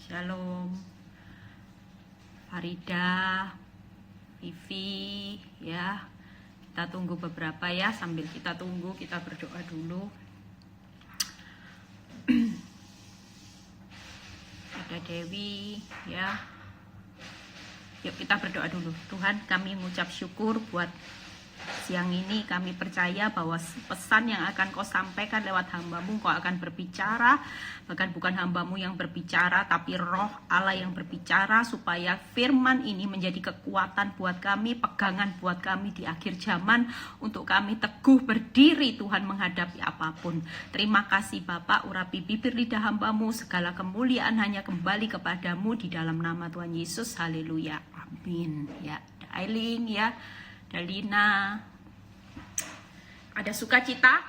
Shalom, Farida, Vivi, ya. Kita tunggu beberapa ya, sambil kita tunggu kita berdoa dulu. Ada Dewi, ya. Yuk kita berdoa dulu. Tuhan, kami mengucap syukur buat siang ini. Kami percaya bahwa pesan yang akan kau sampaikan lewat hambamu, kau akan berbicara. Bahkan bukan hambamu yang berbicara, tapi roh Allah yang berbicara, supaya firman ini menjadi kekuatan buat kami, pegangan buat kami di akhir zaman, untuk kami teguh berdiri Tuhan menghadapi apapun. Terima kasih Bapak, urapi bibir lidah hambamu, segala kemuliaan hanya kembali kepadamu di dalam nama Tuhan Yesus. Haleluya, amin. Ya, Aileen, ya, Dalina, ada sukacita,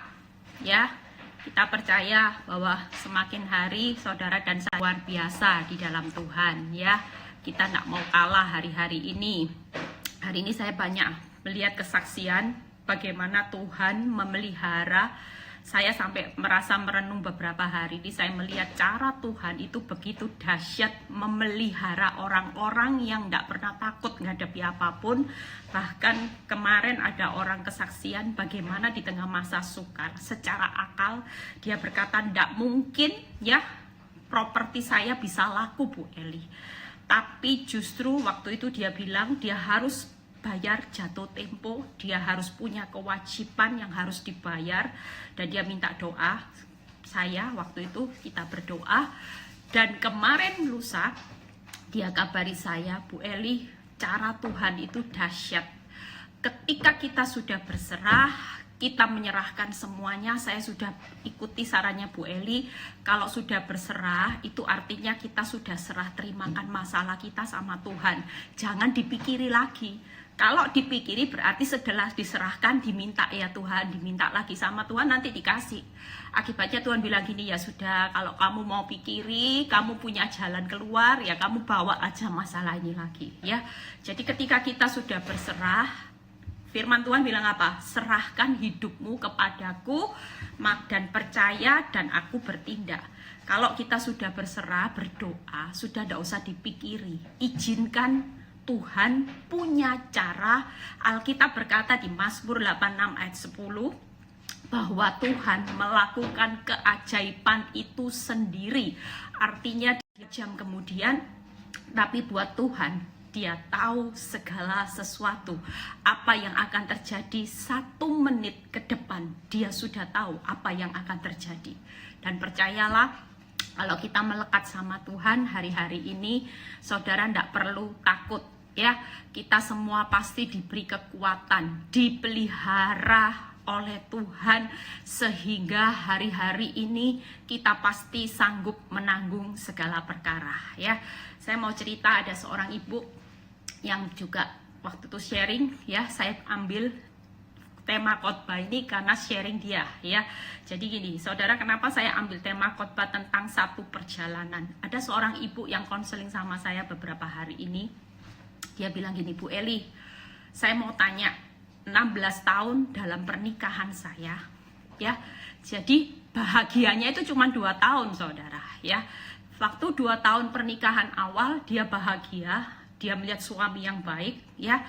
ya. Kita percaya bahwa semakin hari saudara dan saya luar biasa di dalam Tuhan, ya. Kita tidak mau kalah hari-hari ini. Hari ini saya banyak melihat kesaksian bagaimana Tuhan memelihara. Saya sampai merasa merenung beberapa hari ini, saya melihat cara Tuhan itu begitu dahsyat memelihara orang-orang yang tidak pernah takut menghadapi apapun. Bahkan kemarin ada orang kesaksian bagaimana di tengah masa sukar, secara akal dia berkata, tidak mungkin ya properti saya bisa laku Bu Eli. Tapi justru waktu itu dia bilang dia harus bayar jatuh tempo, dia harus punya kewajiban yang harus dibayar, dan dia minta doa. Saya waktu itu kita berdoa, dan kemarin lusa dia kabari saya, Bu Eli, cara Tuhan itu dahsyat. Ketika kita sudah berserah, kita menyerahkan semuanya. Saya sudah ikuti sarannya Bu Eli, kalau sudah berserah itu artinya kita sudah serah terimakan masalah kita sama Tuhan. Jangan dipikiri lagi. Kalau dipikiri berarti setelah diserahkan diminta, ya Tuhan, diminta lagi sama Tuhan, nanti dikasih. Akibatnya Tuhan bilang gini, ya sudah, kalau kamu mau pikiri, kamu punya jalan keluar, ya kamu bawa aja masalah ini lagi, ya. Jadi ketika kita sudah berserah, firman Tuhan bilang apa? Serahkan hidupmu kepadaku dan percaya dan aku bertindak. Kalau kita sudah berserah, berdoa, sudah tidak usah dipikiri, izinkan Tuhan punya cara. Alkitab berkata di Mazmur 86 ayat 10 bahwa Tuhan melakukan keajaiban itu sendiri. Artinya jam kemudian, tapi buat Tuhan dia tahu segala sesuatu. Apa yang akan terjadi 1 menit ke depan, dia sudah tahu apa yang akan terjadi. Dan percayalah, kalau kita melekat sama Tuhan hari-hari ini, saudara tidak perlu takut. Ya, kita semua pasti diberi kekuatan, dipelihara oleh Tuhan, sehingga hari-hari ini kita pasti sanggup menanggung segala perkara. Ya, saya mau cerita, ada seorang ibu yang juga waktu itu sharing, ya, saya ambil tema khotbah ini karena sharing dia, ya. Jadi gini, saudara, kenapa saya ambil tema khotbah tentang satu perjalanan? Ada seorang ibu yang konseling sama saya beberapa hari ini. Dia bilang gini, Bu Eli, saya mau tanya, 16 tahun dalam pernikahan saya, ya. Jadi bahagianya itu cuma 2 tahun, saudara, ya. Waktu 2 tahun pernikahan awal dia bahagia, dia melihat suami yang baik, ya.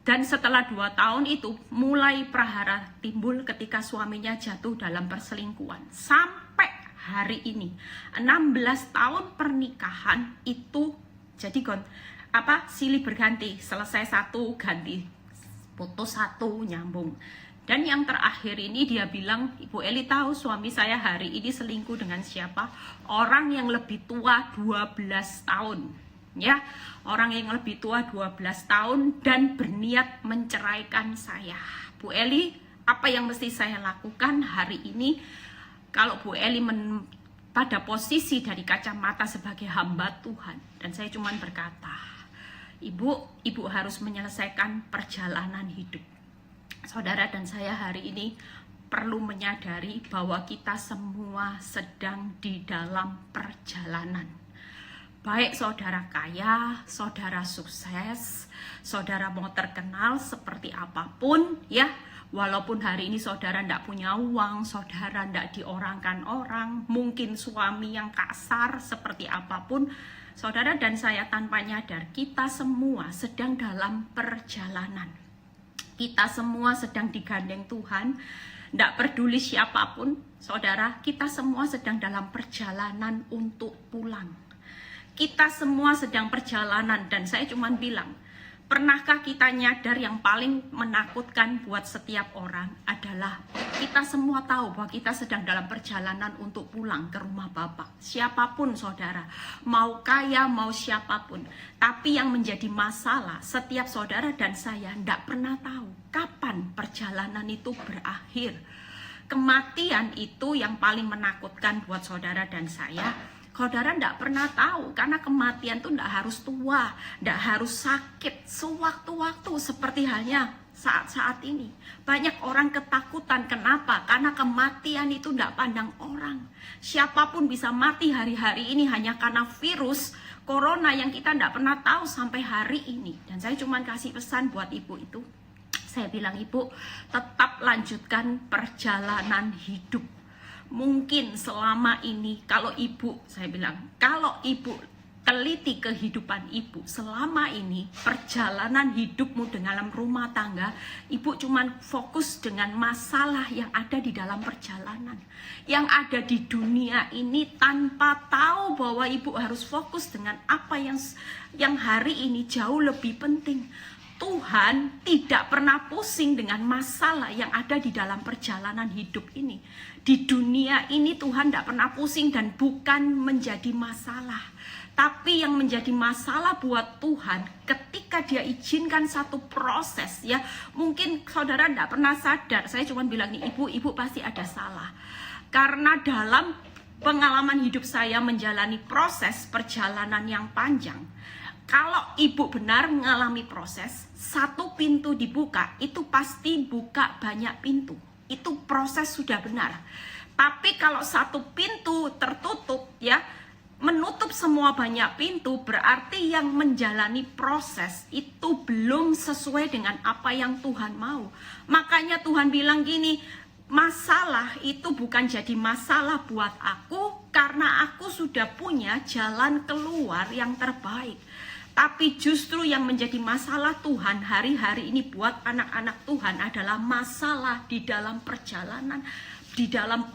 Dan setelah 2 tahun itu mulai prahara timbul ketika suaminya jatuh dalam perselingkuhan. Sampai hari ini 16 tahun pernikahan itu jadi silih berganti, selesai satu ganti, putus satu, nyambung. Dan yang terakhir ini dia bilang, Ibu Eli tahu suami saya hari ini selingkuh dengan siapa? Orang yang lebih tua 12 tahun, ya. Orang yang lebih tua 12 tahun dan berniat menceraikan saya. Bu Eli, apa yang mesti saya lakukan hari ini? Kalau Bu Eli pada posisi dari kacamata sebagai hamba Tuhan, dan saya cuma berkata, Ibu harus menyelesaikan perjalanan hidup. Saudara dan saya hari ini perlu menyadari bahwa kita semua sedang di dalam perjalanan. Baik saudara kaya, saudara sukses, saudara mau terkenal seperti apapun, ya, Walaupun hari ini saudara tidak punya uang, saudara tidak diorangkan orang, mungkin suami yang kasar, seperti apapun, saudara dan saya tanpa nyadar, kita semua sedang dalam perjalanan. Kita semua sedang digandeng Tuhan, tidak peduli siapapun, saudara, kita semua sedang dalam perjalanan untuk pulang. Kita semua sedang perjalanan, dan saya cuma bilang, pernahkah kita nyadar yang paling menakutkan buat setiap orang adalah kita semua tahu bahwa kita sedang dalam perjalanan untuk pulang ke rumah Bapa. Siapapun saudara, mau kaya, mau siapapun. Tapi yang menjadi masalah, setiap saudara dan saya tidak pernah tahu kapan perjalanan itu berakhir. Kematian itu yang paling menakutkan buat saudara dan saya. Saudara tidak pernah tahu, karena kematian itu tidak harus tua, tidak harus sakit, sewaktu-waktu seperti halnya saat-saat ini. Banyak orang ketakutan, kenapa? Karena kematian itu tidak pandang orang. Siapapun bisa mati hari-hari ini hanya karena virus corona yang kita tidak pernah tahu sampai hari ini. Dan saya cuma kasih pesan buat ibu itu. Saya bilang, ibu tetap lanjutkan perjalanan hidup. Mungkin selama ini kalau ibu, saya bilang, kalau ibu teliti kehidupan ibu selama ini, perjalanan hidupmu dalam rumah tangga, ibu cuman fokus dengan masalah yang ada di dalam perjalanan, yang ada di dunia ini, tanpa tahu bahwa ibu harus fokus dengan apa yang hari ini jauh lebih penting. Tuhan tidak pernah pusing dengan masalah yang ada di dalam perjalanan hidup ini. Di dunia ini Tuhan tidak pernah pusing dan bukan menjadi masalah. Tapi yang menjadi masalah buat Tuhan ketika dia izinkan satu proses, ya mungkin saudara tidak pernah sadar. Saya cuma bilang nih, ibu pasti ada salah. Karena dalam pengalaman hidup saya menjalani proses perjalanan yang panjang, kalau ibu benar mengalami proses, satu pintu dibuka, itu pasti buka banyak pintu. Itu proses sudah benar. Tapi kalau satu pintu tertutup, ya, menutup semua banyak pintu, berarti yang menjalani proses itu belum sesuai dengan apa yang Tuhan mau. Makanya Tuhan bilang gini, masalah itu bukan jadi masalah buat aku, karena aku sudah punya jalan keluar yang terbaik. Tapi justru yang menjadi masalah Tuhan hari-hari ini buat anak-anak Tuhan adalah masalah di dalam perjalanan, di dalam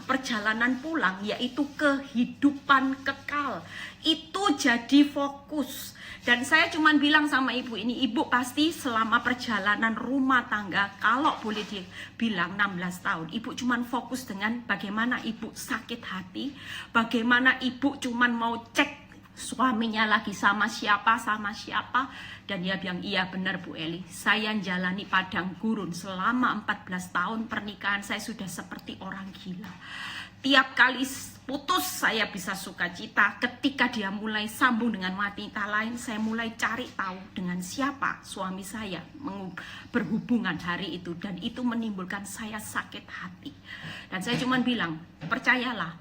perjalanan pulang, yaitu kehidupan kekal. Itu jadi fokus. Dan saya cuma bilang sama ibu ini, ibu pasti selama perjalanan rumah tangga, kalau boleh dibilang 16 tahun, ibu cuma fokus dengan bagaimana ibu sakit hati, bagaimana ibu cuma mau cek suaminya lagi sama siapa, dan dia bilang, iya benar Bu Eli, saya jalani padang gurun selama 14 tahun pernikahan, saya sudah seperti orang gila. Tiap kali putus saya bisa sukacita, ketika dia mulai sambung dengan wanita lain, saya mulai cari tahu dengan siapa suami saya berhubungan hari itu, dan itu menimbulkan saya sakit hati. Dan saya cuma bilang, percayalah,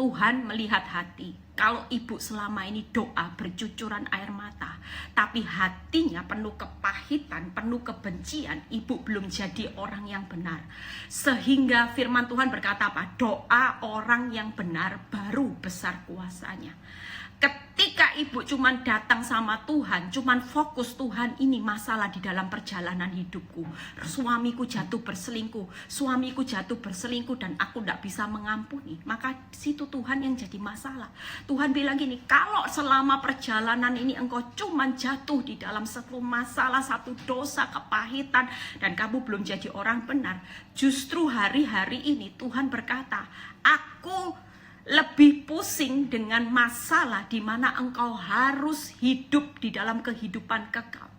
Tuhan melihat hati. Kalau ibu selama ini doa bercucuran air mata, tapi hatinya penuh kepahitan, penuh kebencian, ibu belum jadi orang yang benar. Sehingga firman Tuhan berkata apa? Doa orang yang benar baru besar kuasanya. Ketika ibu cuman datang sama Tuhan, cuman fokus, Tuhan ini masalah di dalam perjalanan hidupku. Suamiku jatuh berselingkuh dan aku tidak bisa mengampuni. Maka situ Tuhan yang jadi masalah. Tuhan bilang gini, kalau selama perjalanan ini engkau cuman jatuh di dalam satu masalah, satu dosa, kepahitan, dan kamu belum jadi orang benar, justru hari-hari ini Tuhan berkata, aku lebih pusing dengan masalah di mana engkau harus hidup di dalam kehidupan kekal.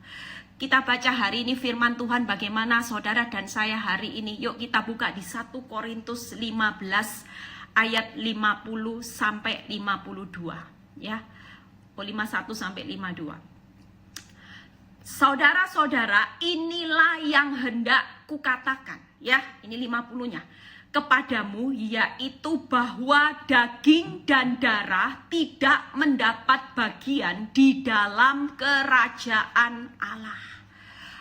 Kita baca hari ini firman Tuhan bagaimana saudara dan saya hari ini. Yuk kita buka di 1 Korintus 15 ayat 50 sampai 52 ya. 51 sampai 52. Saudara-saudara, inilah yang hendak kukatakan ya. Ini 50-nya. Kepadamu, yaitu bahwa daging dan darah tidak mendapat bagian di dalam kerajaan Allah.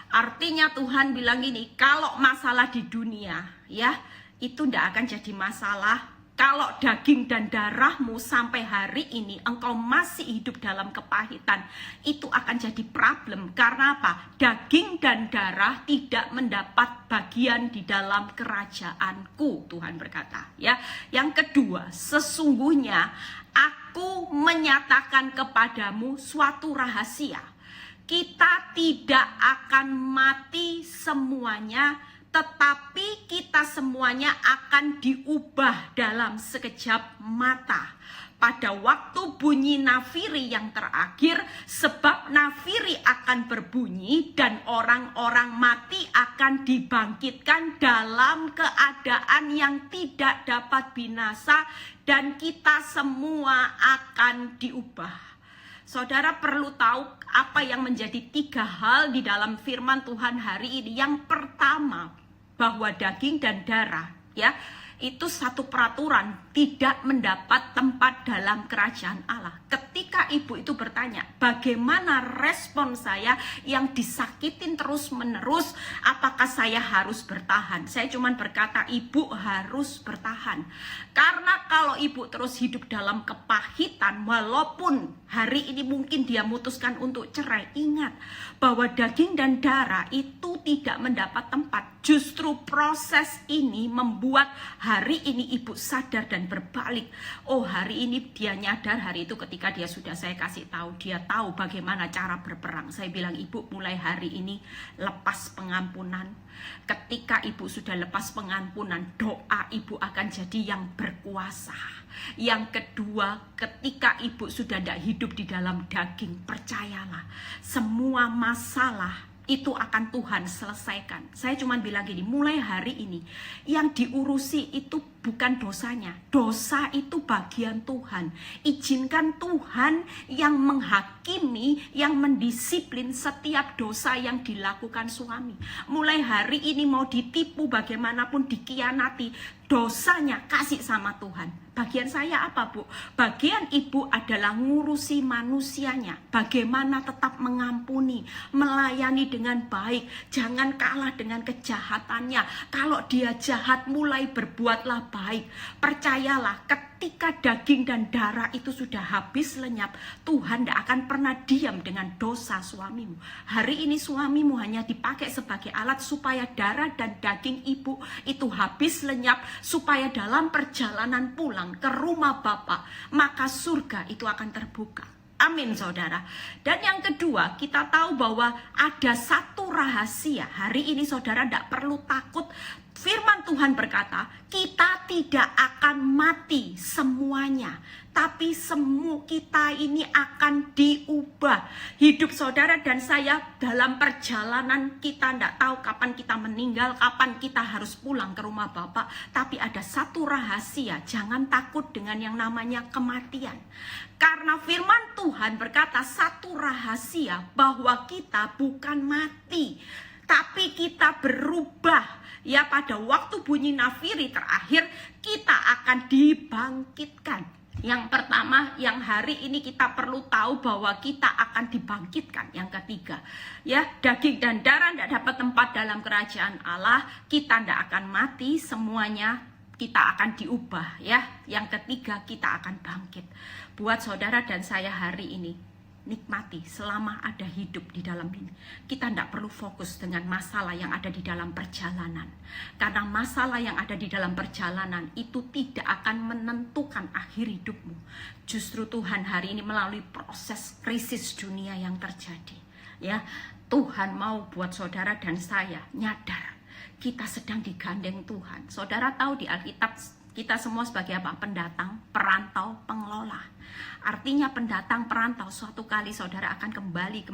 Artinya Tuhan bilang gini, kalau masalah di dunia ya, itu tidak akan jadi masalah. Kalau daging dan darahmu sampai hari ini engkau masih hidup dalam kepahitan, itu akan jadi problem. Karena apa? Daging dan darah tidak mendapat bagian di dalam kerajaanku, Tuhan berkata. Ya, yang kedua, sesungguhnya aku menyatakan kepadamu suatu rahasia. Kita tidak akan mati semuanya, tetapi kita semuanya akan diubah dalam sekejap mata. Pada waktu bunyi nafiri yang terakhir, sebab nafiri akan berbunyi dan orang-orang mati akan dibangkitkan dalam keadaan yang tidak dapat binasa, dan kita semua akan diubah. Saudara perlu tahu apa yang menjadi 3 hal di dalam firman Tuhan hari ini. Yang pertama, bahwa daging dan darah ya, itu satu peraturan tidak mendapat tempat dalam kerajaan Allah. Ketika ibu itu bertanya, bagaimana respon saya yang disakitin terus menerus, apakah saya harus bertahan? Saya cuma berkata, ibu harus bertahan. Karena kalau ibu terus hidup dalam kepahitan, walaupun hari ini mungkin dia memutuskan untuk cerai, ingat bahwa daging dan darah itu tidak mendapat tempat. Justru proses ini membuat hari ini ibu sadar dan berbalik. Oh, hari ini dia nyadar, hari itu ketika dia sudah saya kasih tahu, dia tahu bagaimana cara berperang. Saya bilang, ibu mulai hari ini lepas pengampunan. Ketika ibu sudah lepas pengampunan, doa ibu akan jadi yang berkuasa. Yang kedua, ketika ibu sudah tidak hidup di dalam daging, percayalah, semua masalah itu akan Tuhan selesaikan. Saya cuma bilang gini, mulai hari ini yang diurusi itu bukan dosanya. Dosa itu bagian Tuhan. Izinkan Tuhan yang menghakimi, yang mendisiplin setiap dosa yang dilakukan suami. Mulai hari ini mau ditipu bagaimanapun, dikhianati, dosanya kasih sama Tuhan. Bagian saya apa, Bu? Bagian ibu adalah ngurusi manusianya. Bagaimana tetap mengampuni, melayani dengan baik. Jangan kalah dengan kejahatannya. Kalau dia jahat, mulai berbuatlah baik. Percayalah, ketika daging dan darah itu sudah habis lenyap, Tuhan tidak akan pernah diam dengan dosa suamimu. Hari ini suamimu hanya dipakai sebagai alat supaya darah dan daging ibu itu habis lenyap, supaya dalam perjalanan pulang ke rumah Bapa, maka surga itu akan terbuka. Amin, saudara. Dan yang kedua, kita tahu bahwa ada satu rahasia. Hari ini saudara tidak perlu takut. Firman Tuhan berkata, kita tidak akan mati semuanya, tapi semua kita ini akan diubah. Hidup saudara dan saya dalam perjalanan, kita tidak tahu kapan kita meninggal, kapan kita harus pulang ke rumah Bapa. Tapi ada satu rahasia, jangan takut dengan yang namanya kematian. Karena firman Tuhan berkata satu rahasia, bahwa kita bukan mati, tapi kita berubah. Ya, pada waktu bunyi nafiri terakhir, kita akan dibangkitkan. Yang pertama, yang hari ini kita perlu tahu bahwa kita akan dibangkitkan. Yang ketiga, ya, daging dan darah tidak dapat tempat dalam kerajaan Allah. Kita tidak akan mati semuanya, kita akan diubah. Ya, yang ketiga, kita akan bangkit. Buat saudara dan saya hari ini, nikmati selama ada hidup di dalam ini. Kita tidak perlu fokus dengan masalah yang ada di dalam perjalanan. Karena masalah yang ada di dalam perjalanan itu tidak akan menentukan akhir hidupmu. Justru Tuhan hari ini melalui proses krisis dunia yang terjadi, ya, Tuhan mau buat saudara dan saya nyadar kita sedang digandeng Tuhan. Saudara tahu di Alkitab kita semua sebagai apa? Pendatang, perantau, pengelola. Artinya pendatang, perantau, suatu kali saudara akan kembali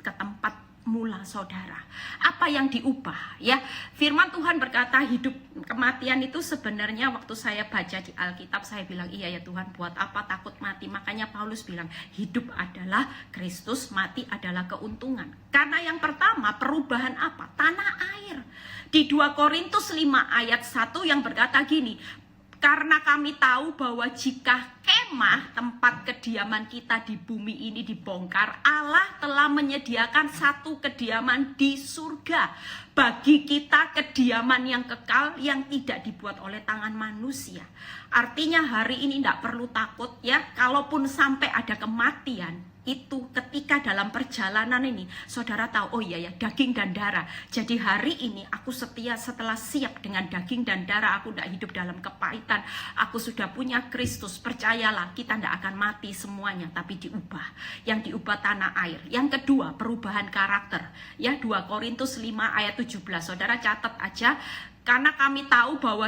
ke tempat mula saudara. Apa yang diubah? Ya, firman Tuhan berkata hidup kematian itu sebenarnya waktu saya baca di Alkitab, saya bilang, iya ya Tuhan, buat apa takut mati? Makanya Paulus bilang, hidup adalah Kristus, mati adalah keuntungan. Karena yang pertama, perubahan apa? Tanah air. Di 2 Korintus 5 ayat 1 yang berkata gini, karena kami tahu bahwa jika kemah tempat kediaman kita di bumi ini dibongkar, Allah telah menyediakan satu kediaman di surga bagi kita, kediaman yang kekal yang tidak dibuat oleh tangan manusia. Artinya hari ini tidak perlu takut ya, kalaupun sampai ada kematian, itu ketika dalam perjalanan ini saudara tahu, oh iya ya, daging dan darah. Jadi hari ini aku setia, setelah siap dengan daging dan darah, aku tidak hidup dalam kepahitan, aku sudah punya Kristus. Percayalah, kita tidak akan mati semuanya, tapi diubah. Yang diubah tanah air. Yang kedua, perubahan karakter ya, 2 Korintus 5 ayat 17. Saudara catat aja, karena kami tahu bahwa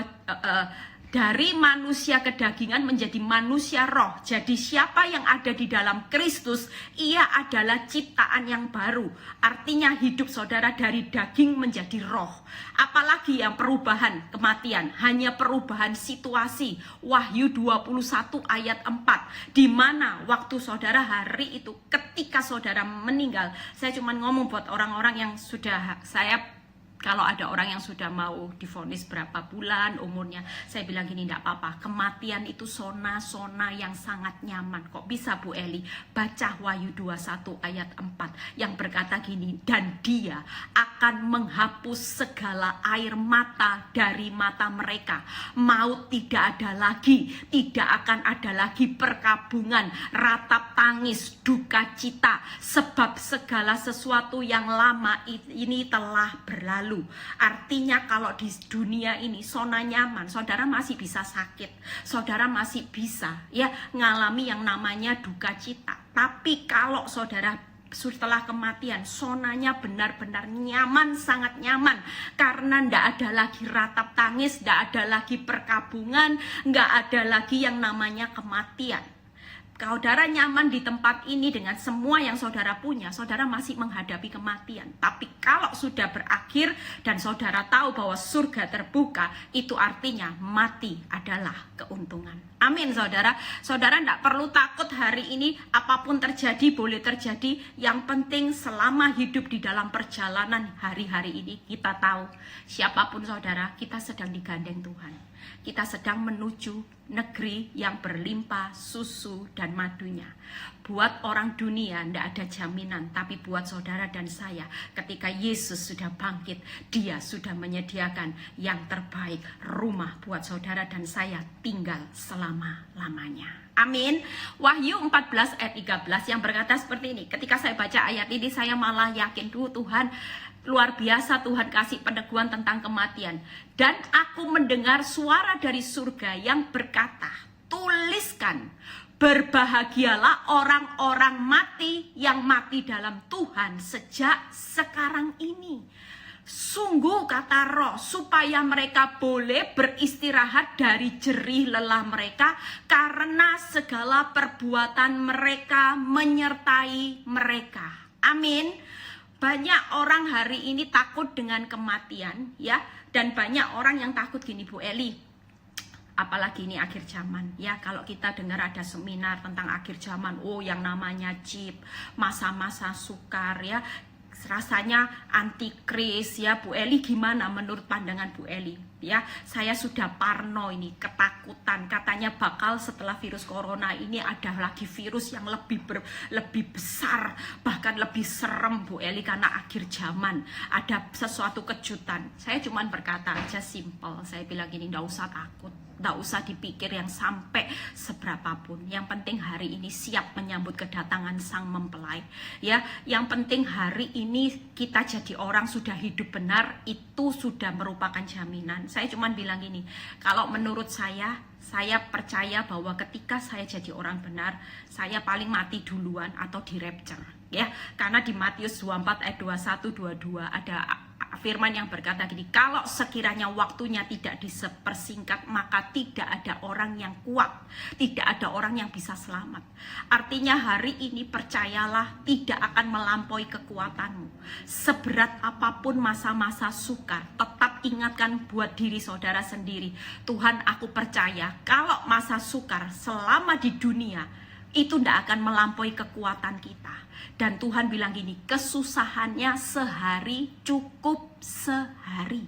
dari manusia kedagingan menjadi manusia roh. Jadi siapa yang ada di dalam Kristus, ia adalah ciptaan yang baru. Artinya hidup saudara dari daging menjadi roh. Apalagi yang perubahan kematian, hanya perubahan situasi. Wahyu 21 ayat 4. Di mana waktu saudara hari itu ketika saudara meninggal. Saya cuma ngomong buat orang-orang yang sudah kalau ada orang yang sudah mau divonis berapa bulan umurnya, saya bilang gini, tidak apa-apa. Kematian itu zona-zona yang sangat nyaman. Kok bisa Bu Eli? Baca Wahyu 21 ayat 4 yang berkata gini, dan dia akan menghapus segala air mata dari mata mereka. Maut tidak ada lagi, tidak akan ada lagi perkabungan, ratap tangis, duka cita, sebab segala sesuatu yang lama ini telah berlalu. Artinya kalau di dunia ini zona nyaman, saudara masih bisa sakit, saudara masih bisa ya ngalami yang namanya duka cita. Tapi kalau saudara setelah kematian, zonanya benar-benar nyaman, sangat nyaman. Karena ndak ada lagi ratap tangis, ndak ada lagi perkabungan, nggak ada lagi yang namanya kematian. Saudara nyaman di tempat ini dengan semua yang saudara punya, saudara masih menghadapi kematian. Tapi kalau sudah berakhir dan saudara tahu bahwa surga terbuka, itu artinya mati adalah keuntungan. Amin saudara. Saudara tidak perlu takut hari ini, apapun terjadi boleh terjadi. Yang penting selama hidup di dalam perjalanan hari-hari ini, kita tahu siapapun saudara, kita sedang digandeng Tuhan. Kita sedang menuju negeri yang berlimpah susu dan madunya. Buat orang dunia tidak ada jaminan, tapi buat saudara dan saya, ketika Yesus sudah bangkit, dia sudah menyediakan yang terbaik, rumah buat saudara dan saya tinggal selama-lamanya. Amin. Wahyu 14 ayat 13 yang berkata seperti ini. Ketika saya baca ayat ini, saya malah yakin, Tuhan luar biasa, Tuhan kasih peneguhan tentang kematian. Dan aku mendengar suara dari surga yang berkata, tuliskan, berbahagialah orang-orang mati yang mati dalam Tuhan sejak sekarang ini. Sungguh kata Roh, supaya mereka boleh beristirahat dari jerih lelah mereka, karena segala perbuatan mereka menyertai mereka. Amin. Banyak orang hari ini takut dengan kematian ya, dan banyak orang yang takut gini Bu Eli, apalagi ini akhir zaman ya. Kalau kita dengar ada seminar tentang akhir zaman, oh yang namanya chip, masa-masa sukar ya, rasanya antikris ya. Bu Eli gimana menurut pandangan Bu Eli? Ya, saya sudah parno ini, ketakutan. Katanya bakal setelah virus corona ini ada lagi virus yang lebih besar, bahkan lebih serem Bu Eli, karena akhir zaman ada sesuatu kejutan. Saya cuma berkata aja simple, saya bilang gini, nggak usah takut, nggak usah dipikir yang sampai seberapapun. Yang penting hari ini siap menyambut kedatangan sang mempelai. Ya, yang penting hari ini kita jadi orang sudah hidup benar, itu sudah merupakan jaminan. Saya cuma bilang gini, kalau menurut saya percaya bahwa ketika saya jadi orang benar, saya paling mati duluan atau di rapture. Ya, karena di Matius 24 ayat 21-22 ada firman yang berkata gini, kalau sekiranya waktunya tidak dipersingkat, maka tidak ada orang yang kuat, tidak ada orang yang bisa selamat. Artinya hari ini percayalah, tidak akan melampaui kekuatanmu. Seberat apapun masa-masa sukar, tetap ingatkan buat diri saudara sendiri, Tuhan, aku percaya kalau masa sukar selama di dunia itu tidak akan melampaui kekuatan kita. Dan Tuhan bilang gini, kesusahannya sehari cukup sehari.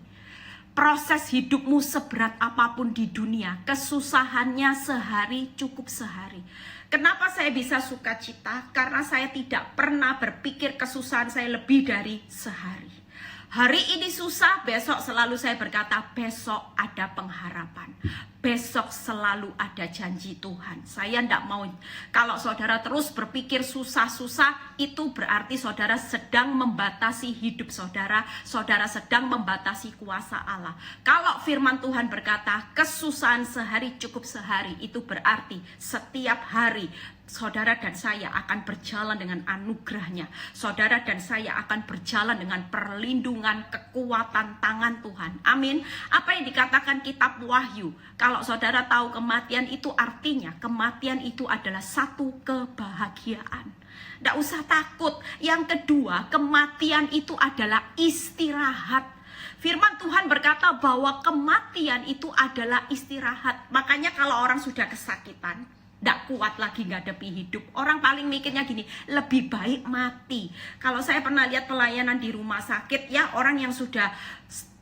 Proses hidupmu seberat apapun di dunia, kesusahannya sehari cukup sehari. Kenapa saya bisa sukacita? Karena saya tidak pernah berpikir kesusahan saya lebih dari sehari. Hari ini susah, besok selalu saya berkata, besok ada pengharapan. Besok selalu ada janji Tuhan. Saya tidak mau, kalau saudara terus berpikir susah-susah, itu berarti saudara sedang membatasi hidup saudara. Saudara sedang membatasi kuasa Allah. Kalau firman Tuhan berkata, kesusahan sehari cukup sehari, itu berarti setiap hari saudara dan saya akan berjalan dengan anugerahnya. Saudara dan saya akan berjalan dengan perlindungan, kekuatan tangan Tuhan. Amin. Apa yang dikatakan kitab Wahyu, kalau saudara tahu kematian itu artinya, kematian itu adalah satu kebahagiaan. Tidak usah takut. Yang kedua, kematian itu adalah istirahat. Firman Tuhan berkata bahwa kematian itu adalah istirahat. Makanya kalau orang sudah kesakitan, tidak kuat lagi ngadepi hidup, orang paling mikirnya gini, lebih baik mati. Kalau saya pernah lihat pelayanan di rumah sakit, ya, orang yang sudah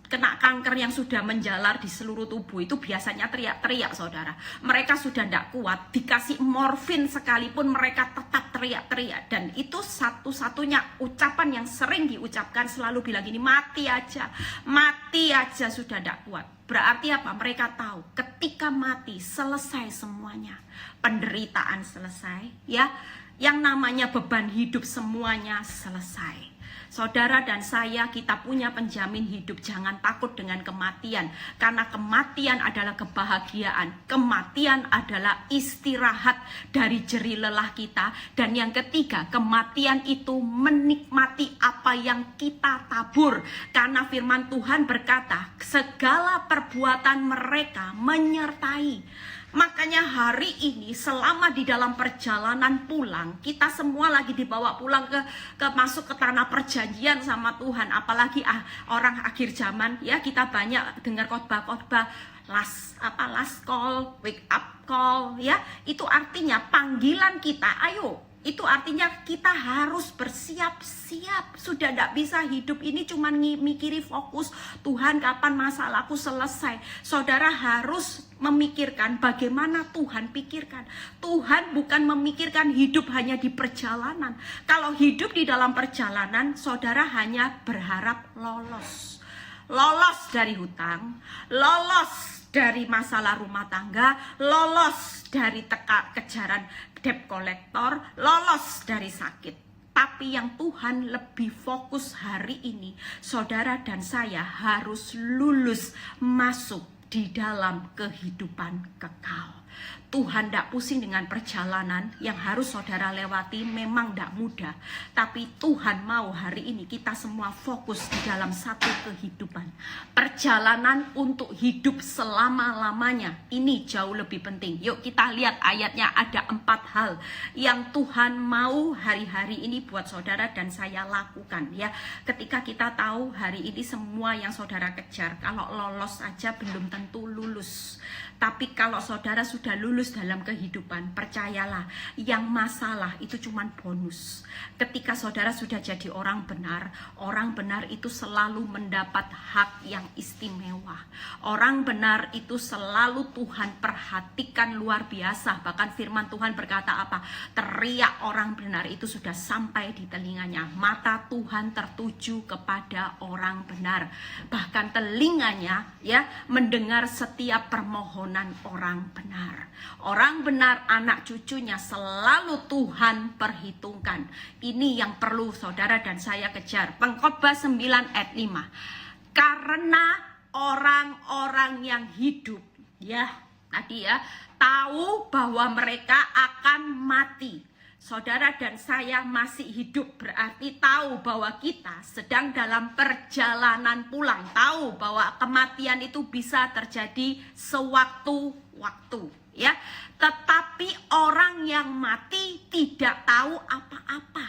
kena kanker, yang sudah menjalar di seluruh tubuh, itu biasanya teriak-teriak, saudara. Mereka sudah tidak kuat, dikasih morfin sekalipun mereka tetap teriak-teriak. Dan itu satu-satunya ucapan yang sering diucapkan, selalu bilang gini, mati aja sudah tidak kuat. Berarti apa? Mereka tahu ketika mati selesai semuanya. Penderitaan selesai, ya. Yang namanya beban hidup semuanya selesai. Saudara dan saya, kita punya penjamin hidup. Jangan takut dengan kematian, karena kematian adalah kebahagiaan. Kematian adalah istirahat dari jerih lelah kita. Dan yang ketiga, kematian itu menikmati apa yang kita tabur. Karena firman Tuhan berkata, segala perbuatan mereka menyertai. Makanya hari ini selama di dalam perjalanan pulang, kita semua lagi dibawa pulang ke masuk ke tanah perjanjian sama Tuhan. Apalagi orang akhir zaman, ya, kita banyak dengar khotbah-khotbah last call, wake up call, ya. Itu artinya panggilan kita, ayo. Itu artinya kita harus bersiap-siap. Sudah tidak bisa hidup ini cuma mikiri fokus, Tuhan kapan masalahku selesai. Saudara harus memikirkan bagaimana Tuhan pikirkan. Tuhan bukan memikirkan hidup hanya di perjalanan. Kalau hidup di dalam perjalanan, saudara hanya berharap lolos. Lolos dari hutang, lolos dari masalah rumah tangga, lolos dari kejaran debt collector, lolos dari sakit. Tapi yang Tuhan lebih fokus hari ini, saudara dan saya harus lulus masuk di dalam kehidupan kekal. Tuhan tidak pusing dengan perjalanan yang harus saudara lewati, memang tidak mudah. Tapi Tuhan mau hari ini kita semua fokus di dalam satu kehidupan. Perjalanan untuk hidup selama-lamanya, ini jauh lebih penting. Yuk kita lihat ayatnya, ada 4 hal yang Tuhan mau hari-hari ini buat saudara dan saya lakukan, ya. Ketika kita tahu hari ini semua yang saudara kejar, kalau lolos aja belum tentu lulus. Tapi kalau saudara sudah lulus dalam kehidupan, percayalah, yang masalah itu cuma bonus. Ketika saudara sudah jadi orang benar itu selalu mendapat hak yang istimewa. Orang benar itu selalu Tuhan perhatikan luar biasa. Bahkan firman Tuhan berkata apa? Teriak orang benar itu sudah sampai di telinganya. Mata Tuhan tertuju kepada orang benar. Bahkan telinganya, ya, mendengar setiap permohonan orang benar. Orang benar, anak cucunya selalu Tuhan perhitungkan. Ini yang perlu saudara dan saya kejar. Pengkhotbah 9 ayat 5. Karena orang-orang yang hidup, ya, tadi ya, tahu bahwa mereka akan mati. Saudara dan saya masih hidup, berarti tahu bahwa kita sedang dalam perjalanan pulang. Tahu bahwa kematian itu bisa terjadi sewaktu-waktu, ya. Tetapi orang yang mati tidak tahu apa-apa.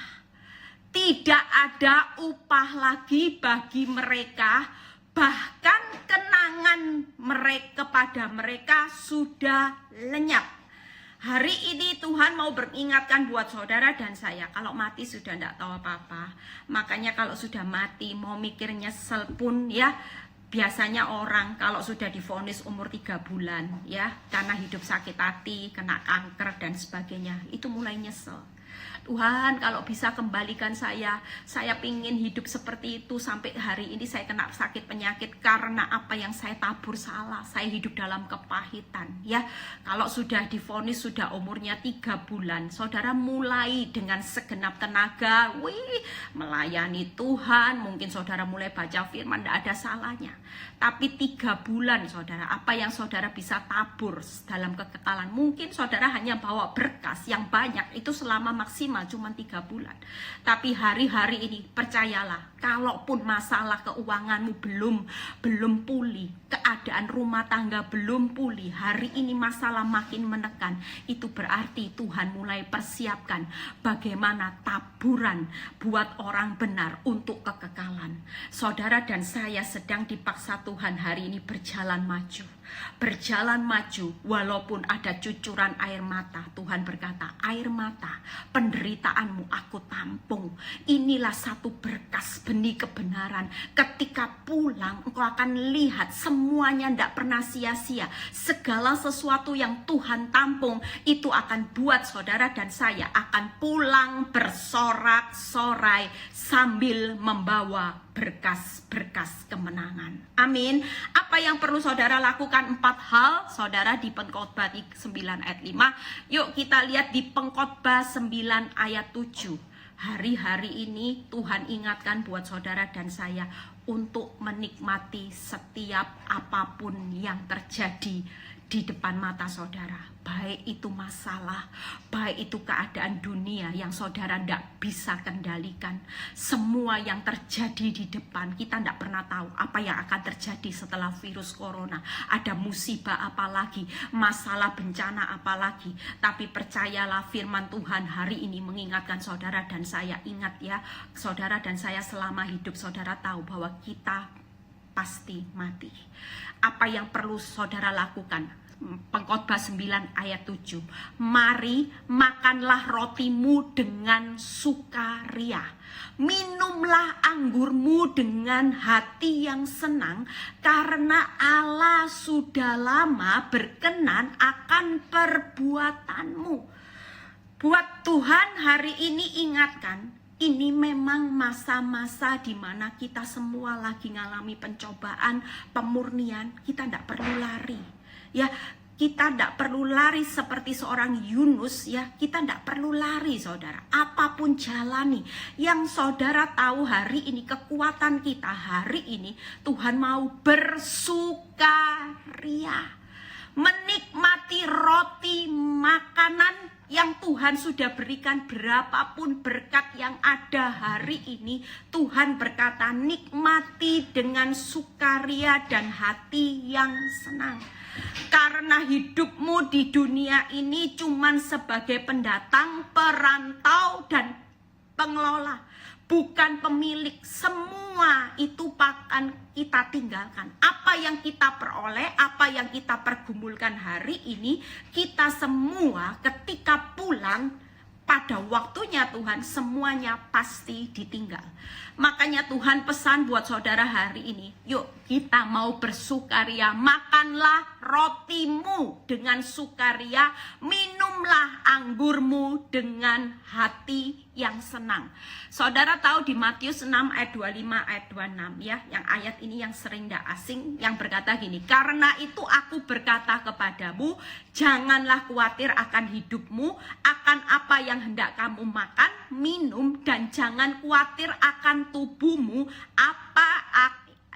Tidak ada upah lagi bagi mereka, bahkan kenangan mereka kepada mereka sudah lenyap. Hari ini Tuhan mau beringatkan buat saudara dan saya, kalau mati sudah tidak tahu apa-apa. Makanya kalau sudah mati mau mikir nyesel pun, ya, Biasanya orang kalau sudah divonis umur 3 bulan ya, karena hidup sakit hati, kena kanker dan sebagainya, itu mulai nyesel. Tuhan, kalau bisa kembalikan saya pingin hidup seperti itu. Sampai hari ini saya kena sakit penyakit karena apa yang saya tabur salah. Saya hidup dalam kepahitan ya. Kalau sudah divonis sudah umurnya 3 bulan, saudara mulai dengan segenap tenaga melayani Tuhan. Mungkin saudara mulai baca firman, tidak ada salahnya. Tapi 3 bulan saudara, apa yang saudara bisa tabur dalam kekekalan? Mungkin saudara hanya bawa berkas yang banyak, itu selama maksimal cuma 3 bulan. Tapi hari-hari ini percayalah, kalaupun masalah keuanganmu belum pulih, keadaan rumah tangga belum pulih, hari ini masalah makin menekan, itu berarti Tuhan mulai persiapkan bagaimana taburan buat orang benar untuk kekekalan. Saudara dan saya sedang dipaksa Tuhan hari ini berjalan maju. Berjalan maju walaupun ada cucuran air mata. Tuhan berkata, air mata penderitaanmu aku tampung. Inilah satu berkas benih kebenaran. Ketika pulang engkau akan lihat semuanya tidak pernah sia-sia. Segala sesuatu yang Tuhan tampung itu akan buat saudara dan saya akan pulang bersorak-sorai sambil membawa berkas-berkas kemenangan. Amin. Apa yang perlu saudara lakukan? 4 hal saudara di Pengkhotbah 9 ayat 5. Yuk kita lihat di Pengkhotbah 9 ayat 7. Hari-hari ini Tuhan ingatkan buat saudara dan saya untuk menikmati setiap apapun yang terjadi di depan mata saudara. Baik itu masalah, baik itu keadaan dunia yang saudara tidak bisa kendalikan. Semua yang terjadi di depan, kita tidak pernah tahu apa yang akan terjadi setelah virus corona. Ada musibah apa lagi, masalah bencana apa lagi. Tapi percayalah, firman Tuhan hari ini mengingatkan saudara dan saya. Ingat ya, saudara dan saya selama hidup saudara tahu bahwa kita pasti mati. Apa yang perlu saudara lakukan? Pengkhotbah 9 ayat 7. Mari makanlah rotimu dengan sukaria, minumlah anggurmu dengan hati yang senang, karena Allah sudah lama berkenan akan perbuatanmu. Buat Tuhan hari ini ingatkan, ini memang masa-masa di mana kita semua lagi ngalami pencobaan, pemurnian. Kita tidak perlu lari. Ya, kita tidak perlu lari seperti seorang Yunus ya. Kita tidak perlu lari saudara. Apapun jalani. Yang saudara tahu hari ini kekuatan kita hari ini, Tuhan mau bersukaria, menikmati roti makanan yang Tuhan sudah berikan. Berapapun berkat yang ada hari ini, Tuhan berkata nikmati dengan sukaria dan hati yang senang. Karena hidupmu di dunia ini cuman sebagai pendatang, perantau, dan pengelola, bukan pemilik. Semua itu akan kita tinggalkan. Apa yang kita peroleh, apa yang kita pergumulkan hari ini, kita semua ketika pulang pada waktunya Tuhan, semuanya pasti ditinggal. Makanya Tuhan pesan buat saudara hari ini, yuk kita mau bersukaria, makanlah rotimu dengan sukaria, minumlah anggurmu dengan hati yang senang. Saudara tahu di Matius 6 ayat 25 ayat 26 ya, yang ayat ini yang sering tidak asing, yang berkata gini, karena itu aku berkata kepadamu, janganlah khawatir akan hidupmu, akan apa yang hendak kamu makan, minum, dan jangan khawatir akan tubuhmu, apa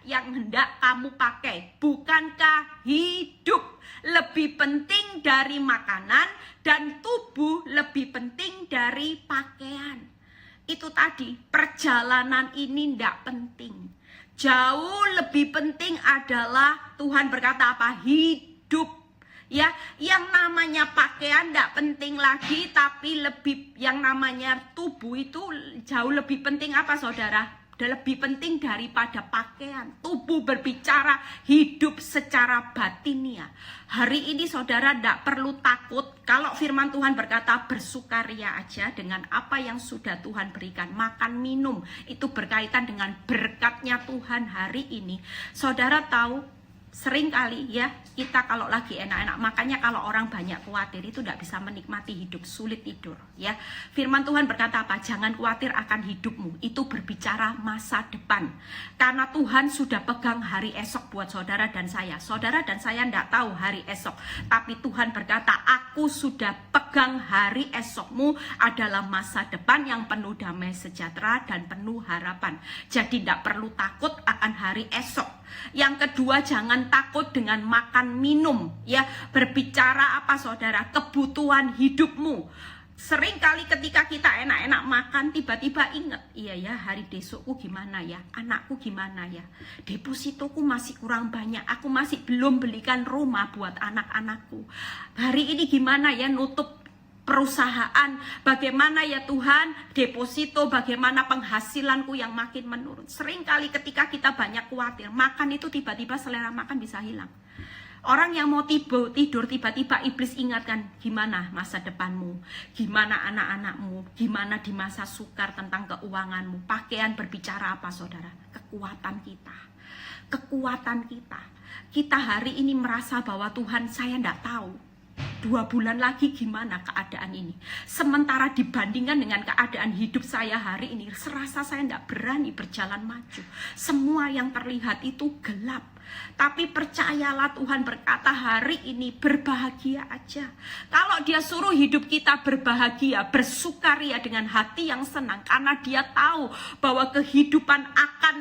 yang hendak kamu pakai. Bukankah hidup lebih penting dari makanan dan tubuh lebih penting dari pakaian? Itu tadi, perjalanan ini tidak penting. Jauh lebih penting adalah Tuhan berkata apa? Hidup. Ya, yang namanya pakaian tidak penting lagi, tapi lebih yang namanya tubuh itu jauh lebih penting apa saudara? lebih penting daripada pakaian. Tubuh berbicara, hidup secara batinia. Hari ini saudara tidak perlu takut kalau firman Tuhan berkata bersukaria aja dengan apa yang sudah Tuhan berikan. Makan, minum, itu berkaitan dengan berkatnya Tuhan hari ini. Saudara tahu, sering kali ya kita kalau lagi enak-enak, makanya kalau orang banyak khawatir itu tidak bisa menikmati hidup, sulit tidur ya. Firman Tuhan berkata apa? Jangan khawatir akan hidupmu, itu berbicara masa depan. Karena Tuhan sudah pegang hari esok buat saudara dan saya. Saudara dan saya tidak tahu hari esok, tapi Tuhan berkata, aku sudah pegang hari esokmu adalah masa depan yang penuh damai sejahtera dan penuh harapan. Jadi tidak perlu takut akan hari esok. Yang kedua, jangan takut dengan makan minum ya. Berbicara apa saudara? Kebutuhan hidupmu. Sering kali ketika kita enak-enak makan, tiba-tiba ingat, iya ya, hari besokku gimana ya, anakku gimana ya, depositoku masih kurang banyak, aku masih belum belikan rumah buat anak-anakku, hari ini gimana ya nutup perusahaan, bagaimana ya Tuhan deposito, bagaimana penghasilanku yang makin menurun. Seringkali ketika kita banyak khawatir, makan itu tiba-tiba selera makan bisa hilang. Orang yang mau tidur tiba-tiba iblis ingatkan, gimana masa depanmu, gimana anak-anakmu, gimana di masa sukar tentang keuanganmu. Pakaian berbicara apa saudara? Kekuatan kita. Kekuatan kita. Kita hari ini merasa bahwa Tuhan, saya tidak tahu 2 bulan lagi gimana keadaan ini. Sementara dibandingkan dengan keadaan hidup saya hari ini, serasa saya tidak berani berjalan maju. Semua yang terlihat itu gelap. Tapi percayalah, Tuhan berkata hari ini berbahagia aja. Kalau dia suruh hidup kita berbahagia, bersukaria dengan hati yang senang, karena dia tahu bahwa kehidupan akan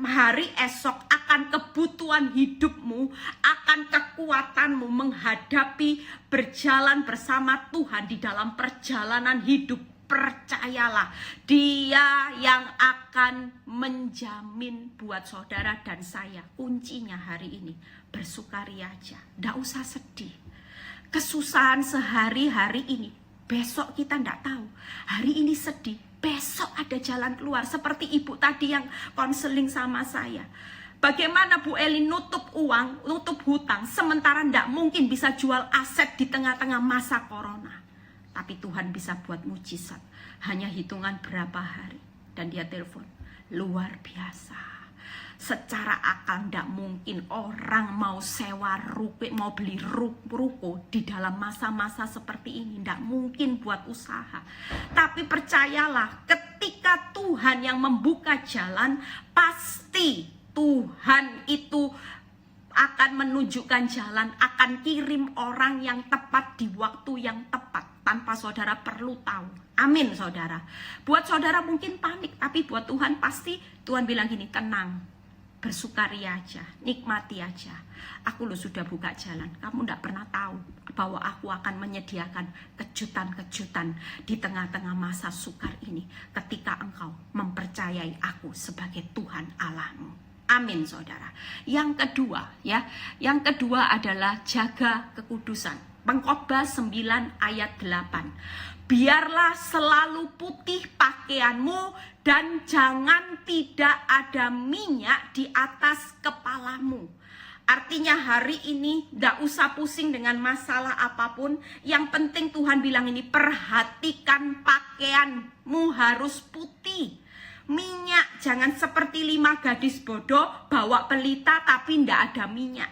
hari esok, akan kebutuhan hidupmu, akan kekuatanmu menghadapi berjalan bersama Tuhan di dalam perjalanan hidup. Percayalah, dia yang akan menjamin buat saudara dan saya. Kuncinya hari ini bersukaria aja, tidak usah sedih. Kesusahan sehari-hari ini, besok kita tidak tahu. Hari ini sedih, besok ada jalan keluar. Seperti ibu tadi yang konseling sama saya. Bagaimana Bu Eli nutup uang, nutup hutang, sementara tidak mungkin bisa jual aset di tengah-tengah masa corona. Tapi Tuhan bisa buat mujizat. Hanya hitungan berapa hari. Dan dia telepon. Luar biasa. Secara akal tidak mungkin orang mau sewa ruko, mau beli ruko di dalam masa-masa seperti ini. Tidak mungkin buat usaha. Tapi percayalah, ketika Tuhan yang membuka jalan, pasti Tuhan itu akan menunjukkan jalan, akan kirim orang yang tepat di waktu yang tepat. Tanpa saudara perlu tahu. Amin saudara. Buat saudara mungkin panik, tapi buat Tuhan pasti Tuhan bilang gini, tenang, bersukaria aja, nikmati aja. Aku loh sudah buka jalan. Kamu tidak pernah tahu bahwa aku akan menyediakan kejutan-kejutan di tengah-tengah masa sukar ini, ketika engkau mempercayai aku sebagai Tuhan Allahmu. Amin saudara. Yang kedua ya, yang kedua adalah jaga kekudusan. Pengkhotbah 9 ayat 8. Biarlah selalu putih pakaianmu dan jangan tidak ada minyak di atas kepalamu. Artinya hari ini tidak usah pusing dengan masalah apapun. Yang penting Tuhan bilang ini, perhatikan pakaianmu harus putih. Minyak, jangan seperti 5 gadis bodoh bawa pelita tapi tidak ada minyak.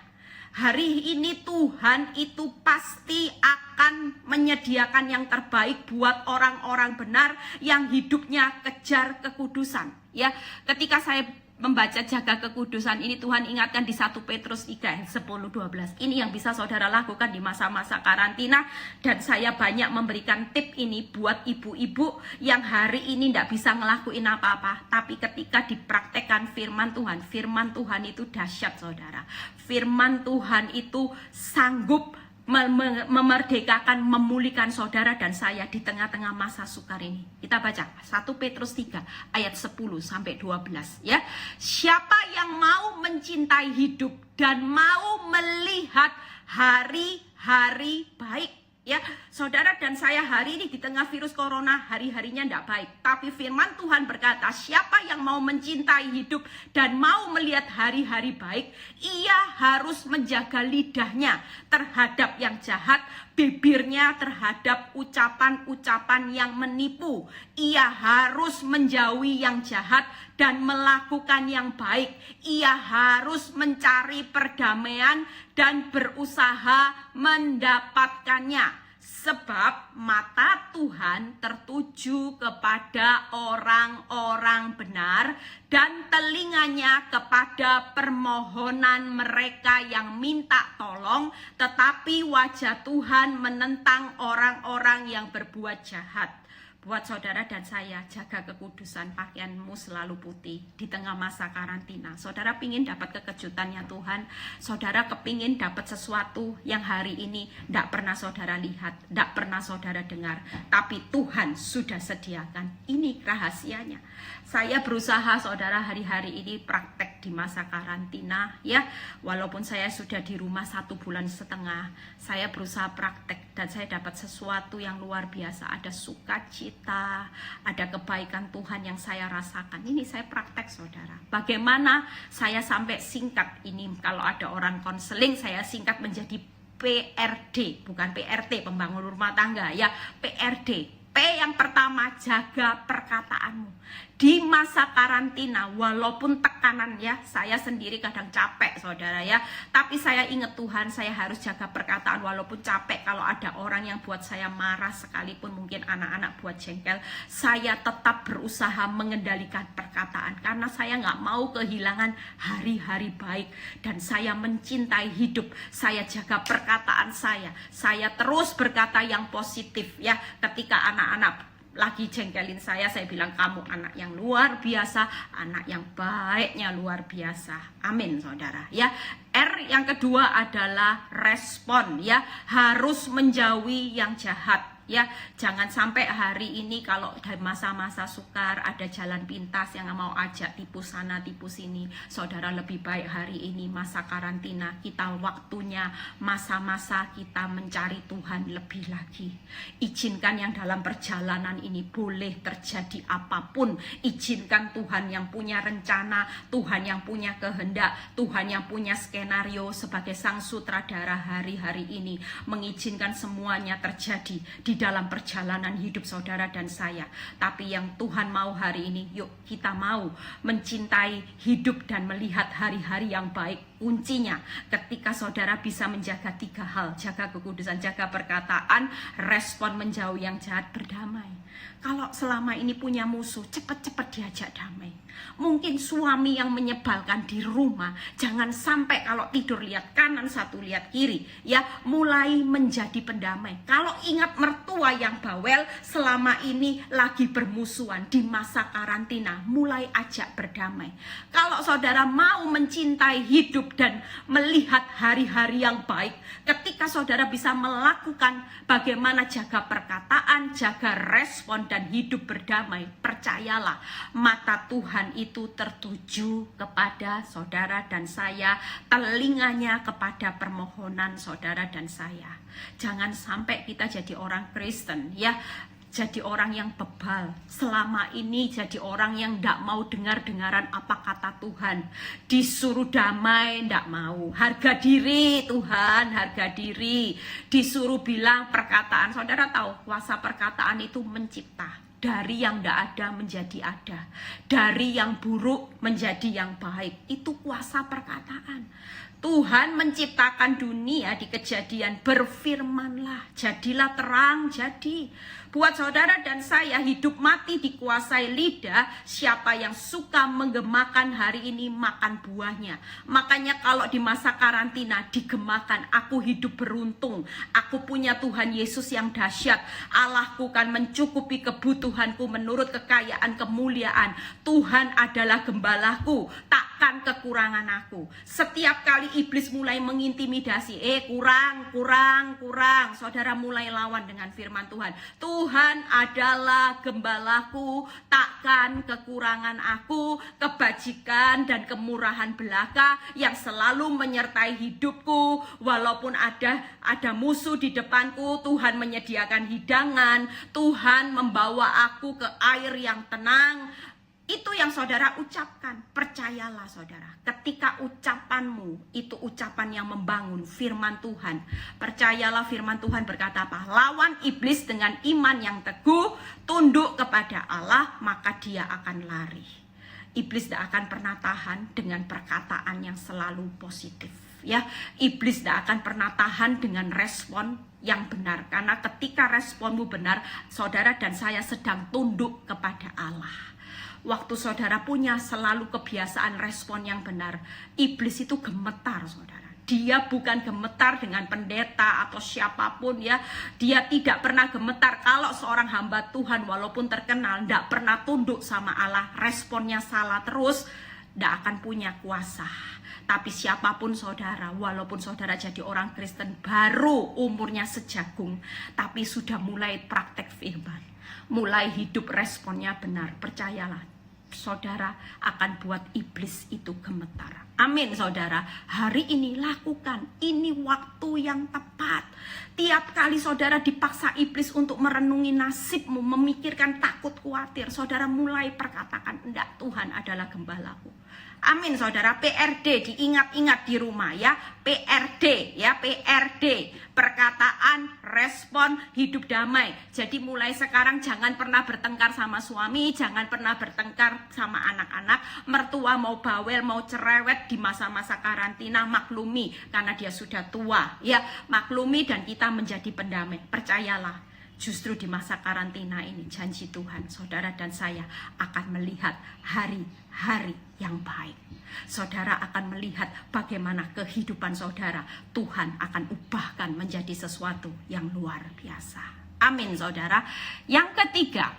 Hari ini Tuhan itu pasti akan menyediakan yang terbaik buat orang-orang benar yang hidupnya kejar kekudusan. Ya, ketika saya membaca jaga kekudusan ini, Tuhan ingatkan di 1 Petrus 3 10-12. Ini yang bisa saudara lakukan di masa-masa karantina. Dan saya banyak memberikan tip ini buat ibu-ibu yang hari ini tidak bisa ngelakuin apa-apa. Tapi ketika dipraktekkan firman Tuhan itu dahsyat saudara. Firman Tuhan itu sanggup memerdekakan, memulihkan saudara dan saya di tengah-tengah masa sukar ini. Kita baca 1 Petrus 3 ayat 10-12 ya. Siapa yang mau mencintai hidup dan mau melihat hari-hari baik Ya, saudara dan saya hari ini di tengah virus corona, hari-harinya tidak baik. Tapi firman Tuhan berkata, siapa yang mau mencintai hidup dan mau melihat hari-hari baik, ia harus menjaga lidahnya terhadap yang jahat, bibirnya terhadap ucapan-ucapan yang menipu. Ia harus menjauhi yang jahat dan melakukan yang baik. Ia harus mencari perdamaian dan berusaha mendapatkannya. Sebab mata Tuhan tertuju kepada orang-orang benar dan telinganya kepada permohonan mereka yang minta tolong, tetapi wajah Tuhan menentang orang-orang yang berbuat jahat. Buat saudara dan saya, jaga kekudusan, pakaianmu selalu putih di tengah masa karantina. Saudara pingin dapat kekejutannya Tuhan, saudara kepingin dapat sesuatu yang hari ini tidak pernah saudara lihat, tidak pernah saudara dengar, tapi Tuhan sudah sediakan. Ini rahasianya. Saya berusaha saudara hari-hari ini praktek di masa karantina, ya. Walaupun saya sudah di rumah 1,5 bulan, saya berusaha praktek dan saya dapat sesuatu yang luar biasa. Ada sukacita, ada kebaikan Tuhan yang saya rasakan. Ini saya praktek saudara. Bagaimana saya sampai singkat ini, kalau ada orang konseling saya singkat menjadi PRD, bukan PRT, pembangun rumah tangga, ya, PRD. P yang pertama, jaga perkataanmu. Di masa karantina, walaupun tekanan, ya, saya sendiri kadang capek saudara, ya, tapi saya ingat Tuhan, saya harus jaga perkataan walaupun capek. Kalau ada orang yang buat saya marah, sekalipun mungkin anak-anak buat jengkel, saya tetap berusaha mengendalikan perkataan karena saya nggak mau kehilangan hari-hari baik dan saya mencintai hidup. Saya jaga perkataan saya terus berkata yang positif, ya. Ketika anak-anak lagi jengkelin saya bilang kamu anak yang luar biasa, anak yang baiknya luar biasa. Amin saudara, ya. R yang kedua adalah respon, ya. Harus menjauhi yang jahat, ya. Jangan sampai hari ini kalau dari masa-masa sukar ada jalan pintas yang mau ajak tipu sana tipu sini. Saudara, lebih baik hari ini masa karantina kita waktunya masa-masa kita mencari Tuhan lebih lagi. Izinkan yang dalam perjalanan ini boleh terjadi apapun. Izinkan Tuhan yang punya rencana, Tuhan yang punya kehendak, Tuhan yang punya skenario sebagai sang sutradara hari-hari ini mengizinkan semuanya terjadi di dalam perjalanan hidup saudara dan saya. Tapi yang Tuhan mau hari ini, yuk kita mau mencintai hidup dan melihat hari-hari yang baik. Kuncinya ketika saudara bisa menjaga 3 hal, jaga kekudusan, jaga perkataan, respon menjauh yang jahat, berdamai. Kalau selama ini punya musuh, cepat-cepat diajak damai. Mungkin suami yang menyebalkan di rumah, jangan sampai kalau tidur lihat kanan, satu lihat kiri, ya. Mulai menjadi pendamai. Kalau ingat mertua yang bawel selama ini lagi bermusuhan di masa karantina, mulai ajak berdamai. Kalau saudara mau mencintai hidup dan melihat hari-hari yang baik, ketika saudara bisa melakukan bagaimana jaga perkataan, jaga respon dan hidup berdamai, percayalah mata Tuhan itu tertuju kepada saudara dan saya, telinganya kepada permohonan saudara dan saya. Jangan sampai kita jadi orang Kristen, ya, jadi orang yang bebal. Selama ini jadi orang yang tidak mau dengar-dengaran apa kata Tuhan. Disuruh damai, tidak mau. Harga diri Tuhan, harga diri. Disuruh bilang perkataan. Saudara tahu, kuasa perkataan itu mencipta. Dari yang tidak ada menjadi ada. Dari yang buruk menjadi yang baik. Itu kuasa perkataan. Tuhan menciptakan dunia di Kejadian, berfirmanlah, jadilah terang, jadi. Buat saudara dan saya, hidup mati dikuasai lidah. Siapa yang suka menggemakan hari ini, makan buahnya. Makanya kalau di masa karantina digemakan, aku hidup beruntung. Aku punya Tuhan Yesus yang dahsyat. Allahku kan mencukupi kebutuhanku menurut kekayaan kemuliaan. Tuhan adalah gembalaku, tak takkan kekurangan aku. Setiap kali iblis mulai mengintimidasi, kurang. Saudara mulai lawan dengan firman Tuhan. Tuhan adalah gembalaku, takkan kekurangan aku. Kebajikan dan kemurahan belaka yang selalu menyertai hidupku. Walaupun ada musuh di depanku, Tuhan menyediakan hidangan. Tuhan membawa aku ke air yang tenang. Itu yang saudara ucapkan. Percayalah saudara, ketika ucapanmu itu ucapan yang membangun firman Tuhan. Percayalah firman Tuhan berkata apa? Lawan iblis dengan iman yang teguh, tunduk kepada Allah, maka dia akan lari. Iblis tidak akan pernah tahan dengan perkataan yang selalu positif. Ya, iblis tidak akan pernah tahan dengan respon yang benar. Karena ketika responmu benar, saudara dan saya sedang tunduk kepada Allah. Waktu saudara punya selalu kebiasaan respon yang benar, iblis itu gemetar saudara. Dia bukan gemetar dengan pendeta atau siapapun ya. Dia tidak pernah gemetar kalau seorang hamba Tuhan walaupun terkenal tidak pernah tunduk sama Allah, responnya salah terus, tidak akan punya kuasa. Tapi siapapun saudara, walaupun saudara jadi orang Kristen baru umurnya sejagung, tapi sudah mulai praktek firman, mulai hidup responnya benar, percayalah, saudara akan buat iblis itu gemetar. Amin saudara. Hari ini lakukan. Ini waktu yang tepat. Tiap kali saudara dipaksa iblis untuk merenungi nasibmu, memikirkan takut khawatir, saudara mulai perkatakan, enggak, Tuhan adalah gembalaku. Amin saudara. PRD diingat-ingat di rumah ya. PRD ya, PRD, perkataan, respon, hidup damai. Jadi mulai sekarang jangan pernah bertengkar sama suami, jangan pernah bertengkar sama anak-anak. Mertua mau bawel, mau cerewet di masa-masa karantina, maklumi karena dia sudah tua ya. Maklumi dan kita menjadi pendamai. Percayalah, justru di masa karantina ini janji Tuhan, saudara dan saya akan melihat hari-hari yang baik. Saudara akan melihat bagaimana kehidupan saudara Tuhan akan ubahkan menjadi sesuatu yang luar biasa. Amin saudara. Yang ketiga,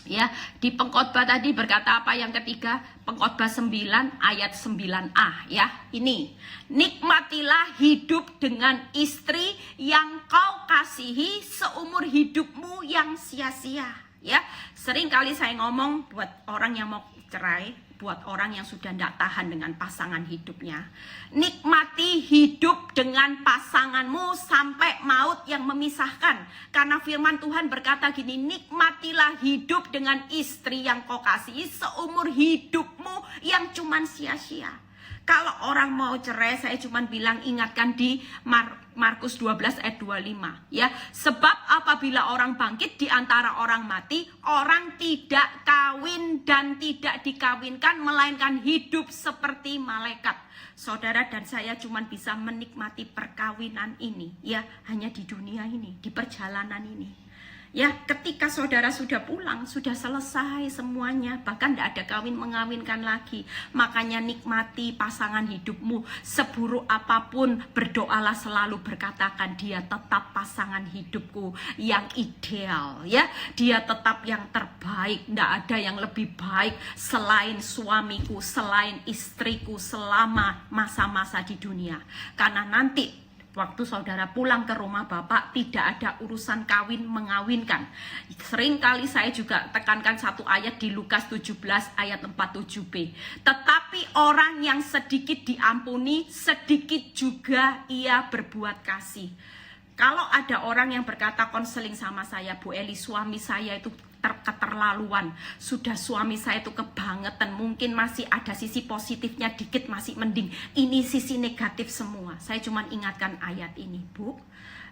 ya, di pengkhotbah tadi berkata apa yang ketiga? Pengkhotbah 9 ayat 9a ya. Ini, nikmatilah hidup dengan istri yang kau kasihi seumur hidupmu yang sia-sia ya. Sering kali saya ngomong buat orang yang mau cerai, buat orang yang sudah tidak tahan dengan pasangan hidupnya, nikmati hidup dengan pasanganmu sampai maut yang memisahkan. Karena firman Tuhan berkata gini, nikmatilah hidup dengan istri yang kau kasihi seumur hidupmu yang cuman sia-sia. Kalau orang mau cerai, saya cuma bilang ingatkan di Markus 12 ayat 25 ya. Sebab apabila orang bangkit di antara orang mati, orang tidak kawin dan tidak dikawinkan, melainkan hidup seperti malaikat. Saudara dan saya cuma bisa menikmati perkawinan ini ya, hanya di dunia ini, di perjalanan ini. Ya, ketika saudara sudah pulang, sudah selesai semuanya, bahkan tidak ada kawin mengawinkan lagi. Makanya nikmati pasangan hidupmu. Seburuk apapun, berdoalah selalu, berkatakan dia tetap pasangan hidupku yang ideal ya. Dia tetap yang terbaik, tidak ada yang lebih baik selain suamiku, selain istriku selama masa-masa di dunia. Karena nanti waktu saudara pulang ke rumah Bapak, tidak ada urusan kawin mengawinkan. Sering kali saya juga tekankan satu ayat di Lukas 17 ayat 47b. Tetapi orang yang sedikit diampuni, sedikit juga ia berbuat kasih. Kalau ada orang yang berkata konseling sama saya, Bu Eli, suami saya itu keterlaluan, sudah suami saya itu kebangetan, mungkin masih ada sisi positifnya dikit, masih mending, ini sisi negatif semua. Saya cuma ingatkan ayat ini, Bu,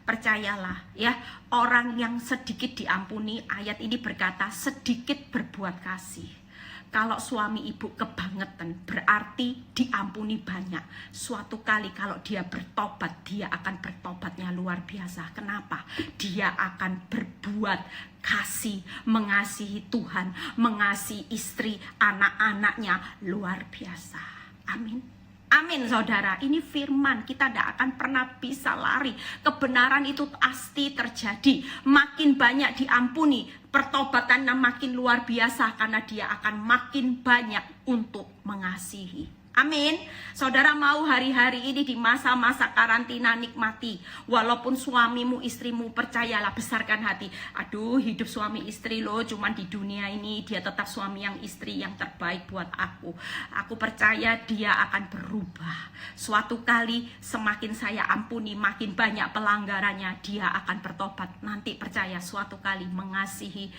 percayalah ya, orang yang sedikit diampuni, ayat ini berkata sedikit berbuat kasih. Kalau suami ibu kebangetan, berarti diampuni banyak. Suatu kali kalau dia bertobat, dia akan bertobatnya luar biasa. Kenapa? Dia akan berbuat kasih, mengasihi Tuhan, mengasihi istri, anak-anaknya luar biasa. Amin. Amin saudara, ini firman, kita tidak akan pernah bisa lari. Kebenaran itu pasti terjadi. Makin banyak diampuni, pertobatannya makin luar biasa, karena dia akan makin banyak untuk mengasihi. Amin. Saudara mau hari-hari ini di masa-masa karantina nikmati. Walaupun suamimu, istrimu, percayalah, besarkan hati. Aduh, hidup suami istri loh, cuman di dunia ini dia tetap suami yang istri yang terbaik buat aku. Aku percaya dia akan berubah. Suatu kali semakin saya ampuni, makin banyak pelanggarannya, dia akan bertobat. Nanti percaya suatu kali mengasihi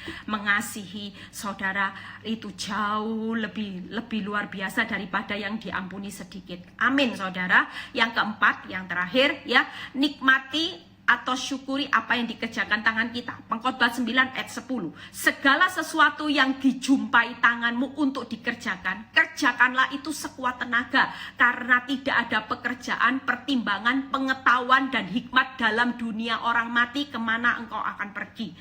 saudara itu jauh lebih luar biasa daripada yang diampuni sedikit. Amin saudara. Yang keempat, yang terakhir ya, nikmati atau syukuri apa yang dikerjakan tangan kita. Pengkhotbah 9 ayat 10. Segala sesuatu yang dijumpai tanganmu untuk dikerjakan, kerjakanlah itu sekuat tenaga, karena tidak ada pekerjaan, pertimbangan, pengetahuan dan hikmat dalam dunia orang mati kemana engkau akan pergi.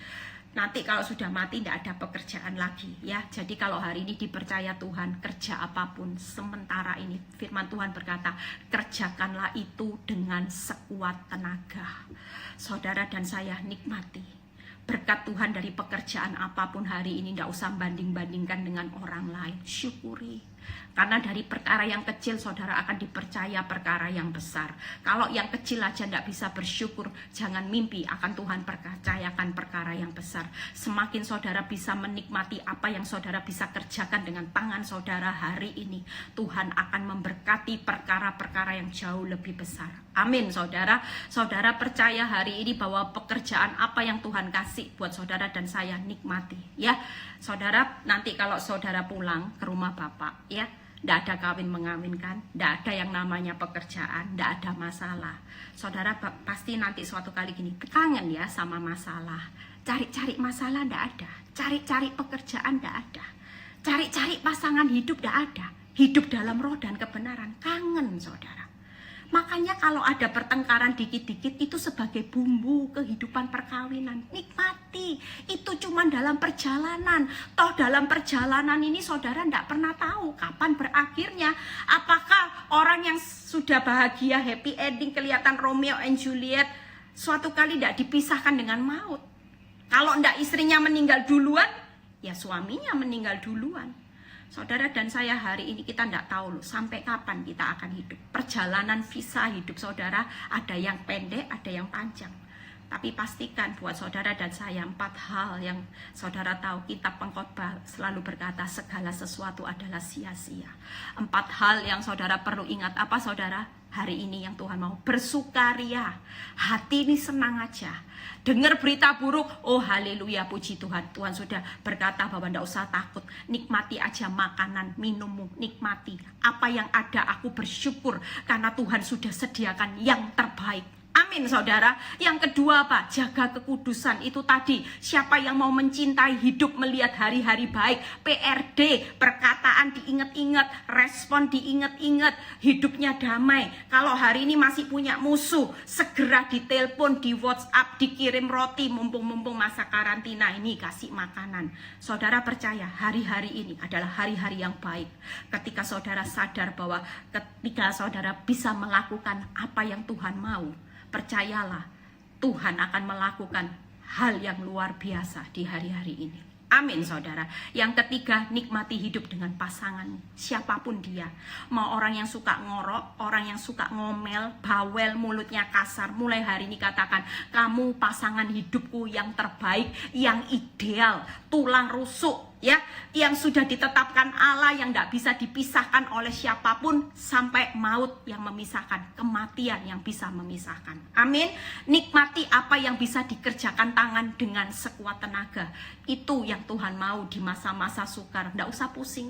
Nanti kalau sudah mati tidak ada pekerjaan lagi ya. Jadi kalau hari ini dipercaya Tuhan, kerja apapun sementara ini, firman Tuhan berkata, kerjakanlah itu dengan sekuat tenaga. Saudara dan saya nikmati berkat Tuhan dari pekerjaan apapun hari ini. Tidak usah banding-bandingkan dengan orang lain. Syukuri. Karena dari perkara yang kecil saudara akan dipercaya perkara yang besar. Kalau yang kecil aja tidak bisa bersyukur, jangan mimpi akan Tuhan percayakan perkara yang besar. Semakin saudara bisa menikmati apa yang saudara bisa kerjakan dengan tangan saudara hari ini, Tuhan akan memberkati perkara-perkara yang jauh lebih besar. Amin saudara. Saudara percaya hari ini bahwa pekerjaan apa yang Tuhan kasih buat saudara dan saya, nikmati ya. Saudara, nanti kalau saudara pulang ke rumah Bapak ya, tidak ada kawin mengawinkan, tidak ada yang namanya pekerjaan, tidak ada masalah. Saudara pasti nanti suatu kali gini, kangen ya sama masalah. Cari-cari masalah tidak ada, cari-cari pekerjaan tidak ada, cari-cari pasangan hidup tidak ada. Hidup dalam roh dan kebenaran, kangen saudara. Makanya kalau ada pertengkaran dikit-dikit itu sebagai bumbu kehidupan perkawinan. Nikmati, itu cuma dalam perjalanan. Toh dalam perjalanan ini saudara tidak pernah tahu kapan berakhirnya. Apakah orang yang sudah bahagia, happy ending, kelihatan Romeo and Juliet, suatu kali tidak dipisahkan dengan maut. Kalau tidak istrinya meninggal duluan, ya suaminya meninggal duluan. Saudara dan saya hari ini kita tidak tahu loh sampai kapan kita akan hidup. Perjalanan visa hidup saudara ada yang pendek, ada yang panjang. Tapi pastikan buat saudara dan saya 4 hal yang saudara tahu. Kitab Pengkhotbah selalu berkata segala sesuatu adalah sia-sia. 4 hal yang saudara perlu ingat. Apa saudara? Hari ini yang Tuhan mau bersukaria. Hati ini senang aja. Dengar berita buruk, oh haleluya, puji Tuhan. Tuhan sudah berkata bahwa tidak usah takut. Nikmati aja makanan, minummu, nikmati. Apa yang ada aku bersyukur karena Tuhan sudah sediakan yang terbaik. Amin saudara. Yang kedua apa? Jaga kekudusan. Itu tadi, siapa yang mau mencintai hidup melihat hari-hari baik, PRD, perkataan diingat-ingat, respon diingat-ingat, hidupnya damai. Kalau hari ini masih punya musuh, segera ditelepon, di WhatsApp, dikirim roti, mumpung-mumpung masa karantina ini, kasih makanan. Saudara percaya hari-hari ini adalah hari-hari yang baik. Ketika saudara sadar bahwa ketika saudara bisa melakukan apa yang Tuhan mau, percayalah, Tuhan akan melakukan hal yang luar biasa di hari-hari ini. Amin saudara. Yang ketiga, nikmati hidup dengan pasanganmu, siapapun dia. Mau orang yang suka ngorok, orang yang suka ngomel, bawel, mulutnya kasar, mulai hari ini katakan, kamu pasangan hidupku yang terbaik, yang ideal, tulang rusuk ya, yang sudah ditetapkan Allah, yang tidak bisa dipisahkan oleh siapapun sampai maut yang memisahkan, kematian yang bisa memisahkan. Amin. Nikmati apa yang bisa dikerjakan tangan dengan sekuat tenaga. Itu yang Tuhan mau di masa-masa sukar. Tidak usah pusing.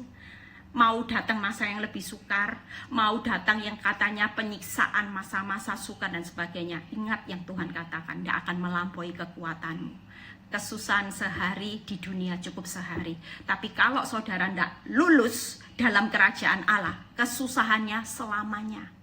Mau datang masa yang lebih sukar, mau datang yang katanya penyiksaan, masa-masa sukar dan sebagainya. Ingat yang Tuhan katakan, tidak akan melampaui kekuatanmu. Kesusahan sehari di dunia cukup sehari. Tapi kalau saudara tidak lulus dalam kerajaan Allah, kesusahannya selamanya.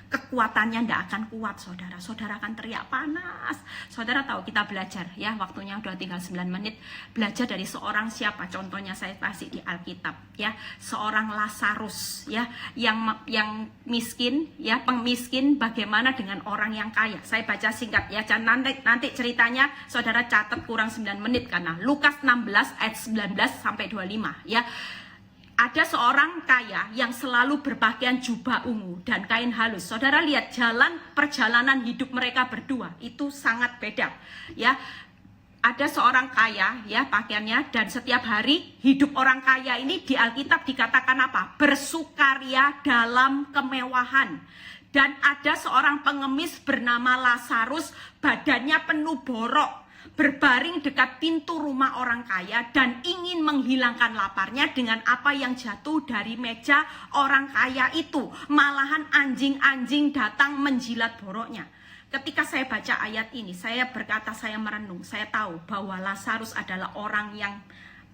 Kekuatannya tidak akan kuat saudara. Saudara akan teriak panas. Saudara tahu kita belajar ya, waktunya udah tinggal 9 menit. Belajar dari seorang siapa? Contohnya saya kasih di Alkitab ya. Seorang Lazarus ya, yang miskin ya, pengmiskin, bagaimana dengan orang yang kaya. Saya baca singkat ya, nanti ceritanya saudara catat kurang 9 menit karena Lukas 16 ayat 19 sampai 25 ya. Ada seorang kaya yang selalu berpakaian jubah ungu dan kain halus. Saudara lihat perjalanan hidup mereka berdua itu sangat beda, ya. Ada seorang kaya, ya, pakaiannya, dan setiap hari hidup orang kaya ini di Alkitab dikatakan apa? Bersukaria dalam kemewahan. Dan ada seorang pengemis bernama Lazarus, badannya penuh borok, berbaring dekat pintu rumah orang kaya dan ingin menghilangkan laparnya dengan apa yang jatuh dari meja orang kaya itu. Malahan anjing-anjing datang menjilat boroknya. Ketika saya baca ayat ini, saya berkata, saya merenung, saya tahu bahwa Lazarus adalah orang yang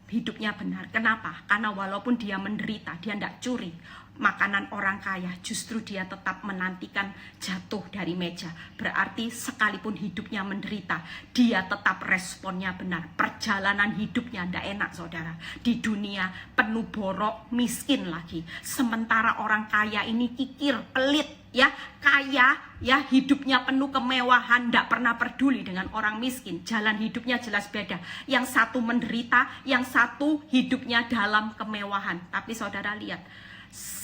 hidupnya benar. Kenapa? Karena walaupun dia menderita, dia tidak curi makanan orang kaya, justru dia tetap menantikan jatuh dari meja. Berarti sekalipun hidupnya menderita, dia tetap responnya benar. Perjalanan hidupnya tidak enak, saudara. Di dunia penuh borok, miskin lagi. Sementara orang kaya ini kikir, pelit, ya, kaya, ya, hidupnya penuh kemewahan, tidak pernah peduli dengan orang miskin. Jalan hidupnya jelas beda. Yang satu menderita, yang satu hidupnya dalam kemewahan. Tapi saudara lihat,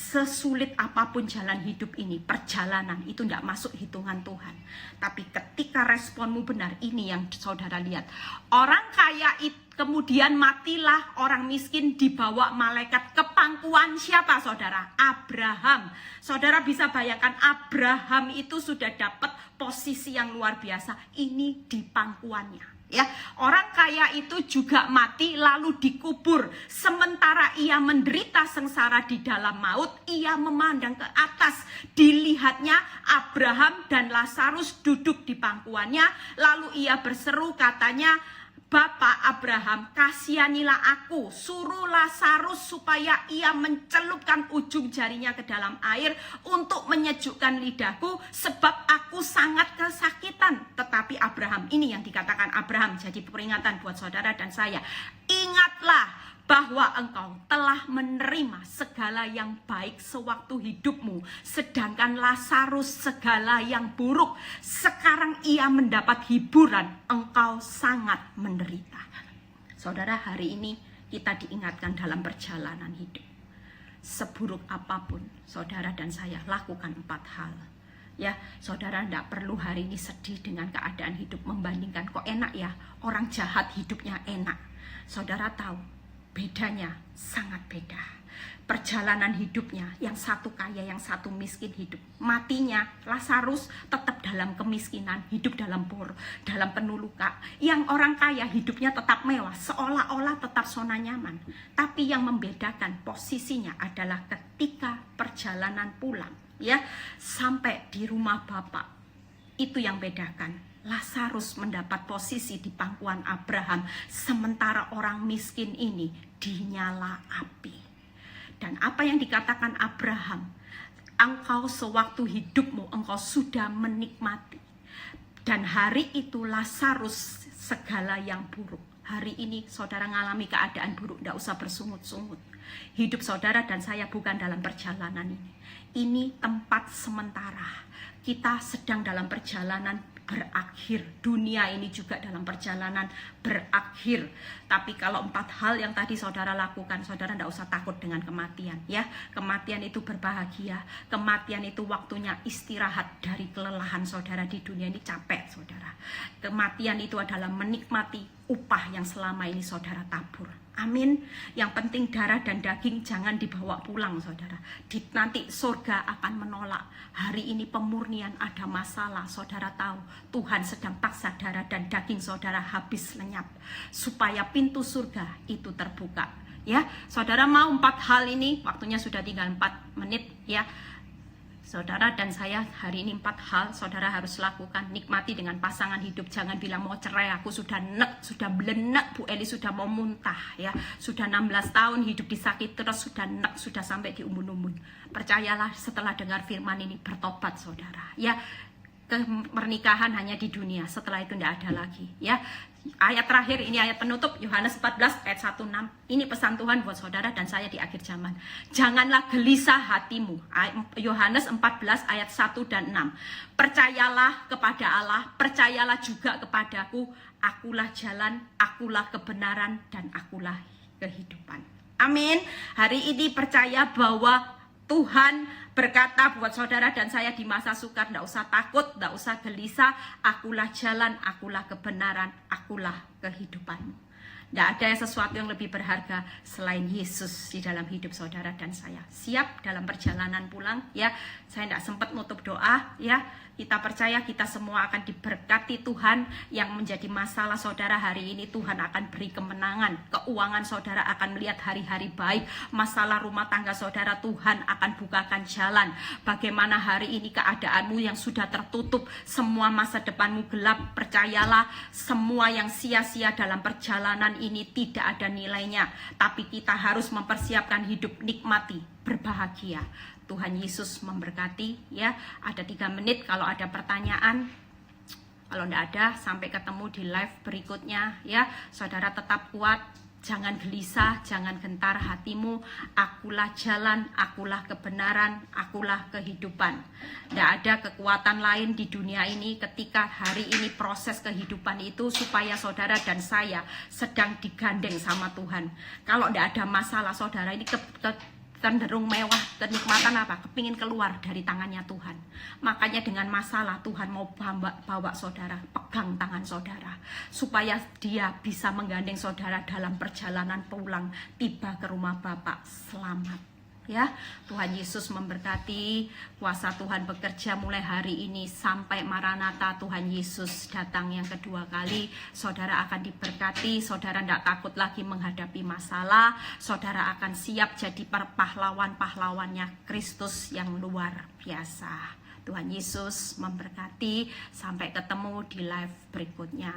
sesulit apapun jalan hidup ini, perjalanan itu tidak masuk hitungan Tuhan. Tapi ketika responmu benar, ini yang saudara lihat. Orang kaya itu kemudian matilah, orang miskin dibawa malaikat ke pangkuan siapa, saudara? Abraham. Saudara bisa bayangkan, Abraham itu sudah dapat posisi yang luar biasa. Ini di pangkuannya. Ya, orang kaya itu juga mati lalu dikubur. Sementara ia menderita sengsara di dalam maut, ia memandang ke atas. Dilihatnya Abraham dan Lazarus duduk di pangkuannya. Lalu ia berseru, katanya, Bapak Abraham, kasihanilah aku, suruh Lazarus supaya ia mencelupkan ujung jarinya ke dalam air untuk menyejukkan lidahku, sebab aku sangat kesakitan. Tetapi Abraham, ini yang dikatakan Abraham, jadi peringatan buat saudara dan saya. Ingatlah bahwa engkau telah menerima segala yang baik sewaktu hidupmu, sedangkan Lazarus segala yang buruk. Sekarang ia mendapat hiburan, engkau sangat menderita. Saudara, hari ini kita diingatkan dalam perjalanan hidup. Seburuk apapun, saudara dan saya lakukan 4 hal. Ya, saudara tidak perlu hari ini sedih dengan keadaan hidup, membandingkan kok enak ya, orang jahat hidupnya enak. Saudara tahu, bedanya sangat beda. Perjalanan hidupnya, yang satu kaya, yang satu miskin hidup. Matinya Lazarus tetap dalam kemiskinan, hidup dalam bor, dalam penuh luka. Yang orang kaya hidupnya tetap mewah, seolah-olah tetap zona nyaman. Tapi yang membedakan posisinya adalah ketika perjalanan pulang, ya, sampai di rumah Bapak. Itu yang bedakan. Lazarus mendapat posisi di pangkuan Abraham, sementara orang miskin ini dinyala api. Dan apa yang dikatakan Abraham, engkau sewaktu hidupmu engkau sudah menikmati. Dan hari itu Lazarus segala yang buruk. Hari ini saudara mengalami keadaan buruk, tidak usah bersungut-sungut. Hidup saudara dan saya bukan dalam perjalanan ini. Ini tempat sementara. Kita sedang dalam perjalanan berakhir. Dunia ini juga dalam perjalanan berakhir. Tapi kalau 4 hal yang tadi saudara lakukan, saudara tidak usah takut dengan kematian, ya. Kematian itu berbahagia. Kematian itu waktunya istirahat dari kelelahan saudara di dunia ini, capek saudara. Kematian itu adalah menikmati upah yang selama ini saudara tabur. Amin. Yang penting darah dan daging jangan dibawa pulang, saudara. Nanti surga akan menolak. Hari ini pemurnian ada masalah, saudara tahu. Tuhan sedang paksa darah dan daging saudara habis lenyap, supaya pintu surga itu terbuka. Ya, saudara mau 4 hal ini, waktunya sudah tinggal 4 menit, ya. Saudara dan saya hari ini 4 hal saudara harus lakukan. Nikmati dengan pasangan hidup. Jangan bilang mau cerai, aku sudah nek, sudah belenek, Bu Eli sudah mau muntah, ya. Sudah 16 tahun hidup disakiti terus, sudah nek, sudah sampai di umbun-umbun. Percayalah, setelah dengar firman ini bertobat saudara, ya. Pernikahan hanya di dunia, setelah itu tidak ada lagi, ya. Ayat terakhir, ini ayat penutup, Yohanes 14 ayat 1-6. Ini pesan Tuhan buat saudara dan saya di akhir zaman. Janganlah gelisah hatimu. Yohanes 14 ayat 1 dan 6. Percayalah kepada Allah, percayalah juga kepadaku. Akulah jalan, akulah kebenaran, dan akulah kehidupan. Amin. Hari ini percaya bahwa Tuhan berkata buat saudara dan saya di masa sukar, tidak usah takut, tidak usah gelisah. Akulah jalan, akulah kebenaran, akulah kehidupanmu. Tidak ada sesuatu yang lebih berharga selain Yesus di dalam hidup saudara dan saya. Siap dalam perjalanan pulang ya. Saya tidak sempat nutup doa ya. Kita percaya kita semua akan diberkati Tuhan. Yang menjadi masalah saudara hari ini, Tuhan akan beri kemenangan. Keuangan saudara akan melihat hari-hari baik. Masalah rumah tangga saudara, Tuhan akan bukakan jalan. Bagaimana hari ini keadaanmu yang sudah tertutup, semua masa depanmu gelap, percayalah semua yang sia-sia dalam perjalanan ini tidak ada nilainya. Tapi kita harus mempersiapkan hidup nikmati, berbahagia. Tuhan Yesus memberkati ya. Ada 3 menit kalau ada pertanyaan. Kalau tidak ada, sampai ketemu di live berikutnya ya. Saudara tetap kuat, jangan gelisah, jangan gentar hatimu. Akulah jalan, akulah kebenaran, akulah kehidupan. Tidak ada kekuatan lain di dunia ini ketika hari ini proses kehidupan itu supaya saudara dan saya sedang digandeng sama Tuhan. Kalau tidak ada masalah saudara ini cenderung mewah, kenikmatan apa? Kepingin keluar dari tangannya Tuhan. Makanya dengan masalah Tuhan mau bawa saudara, pegang tangan saudara, supaya dia bisa menggandeng saudara dalam perjalanan pulang, tiba ke rumah Bapa selamat. Ya, Tuhan Yesus memberkati. Kuasa Tuhan bekerja mulai hari ini sampai Maranatha Tuhan Yesus datang yang kedua kali. Saudara akan diberkati, saudara tidak takut lagi menghadapi masalah. Saudara akan siap jadi pahlawan-pahlawannya Kristus yang luar biasa. Tuhan Yesus memberkati. Sampai ketemu di live berikutnya.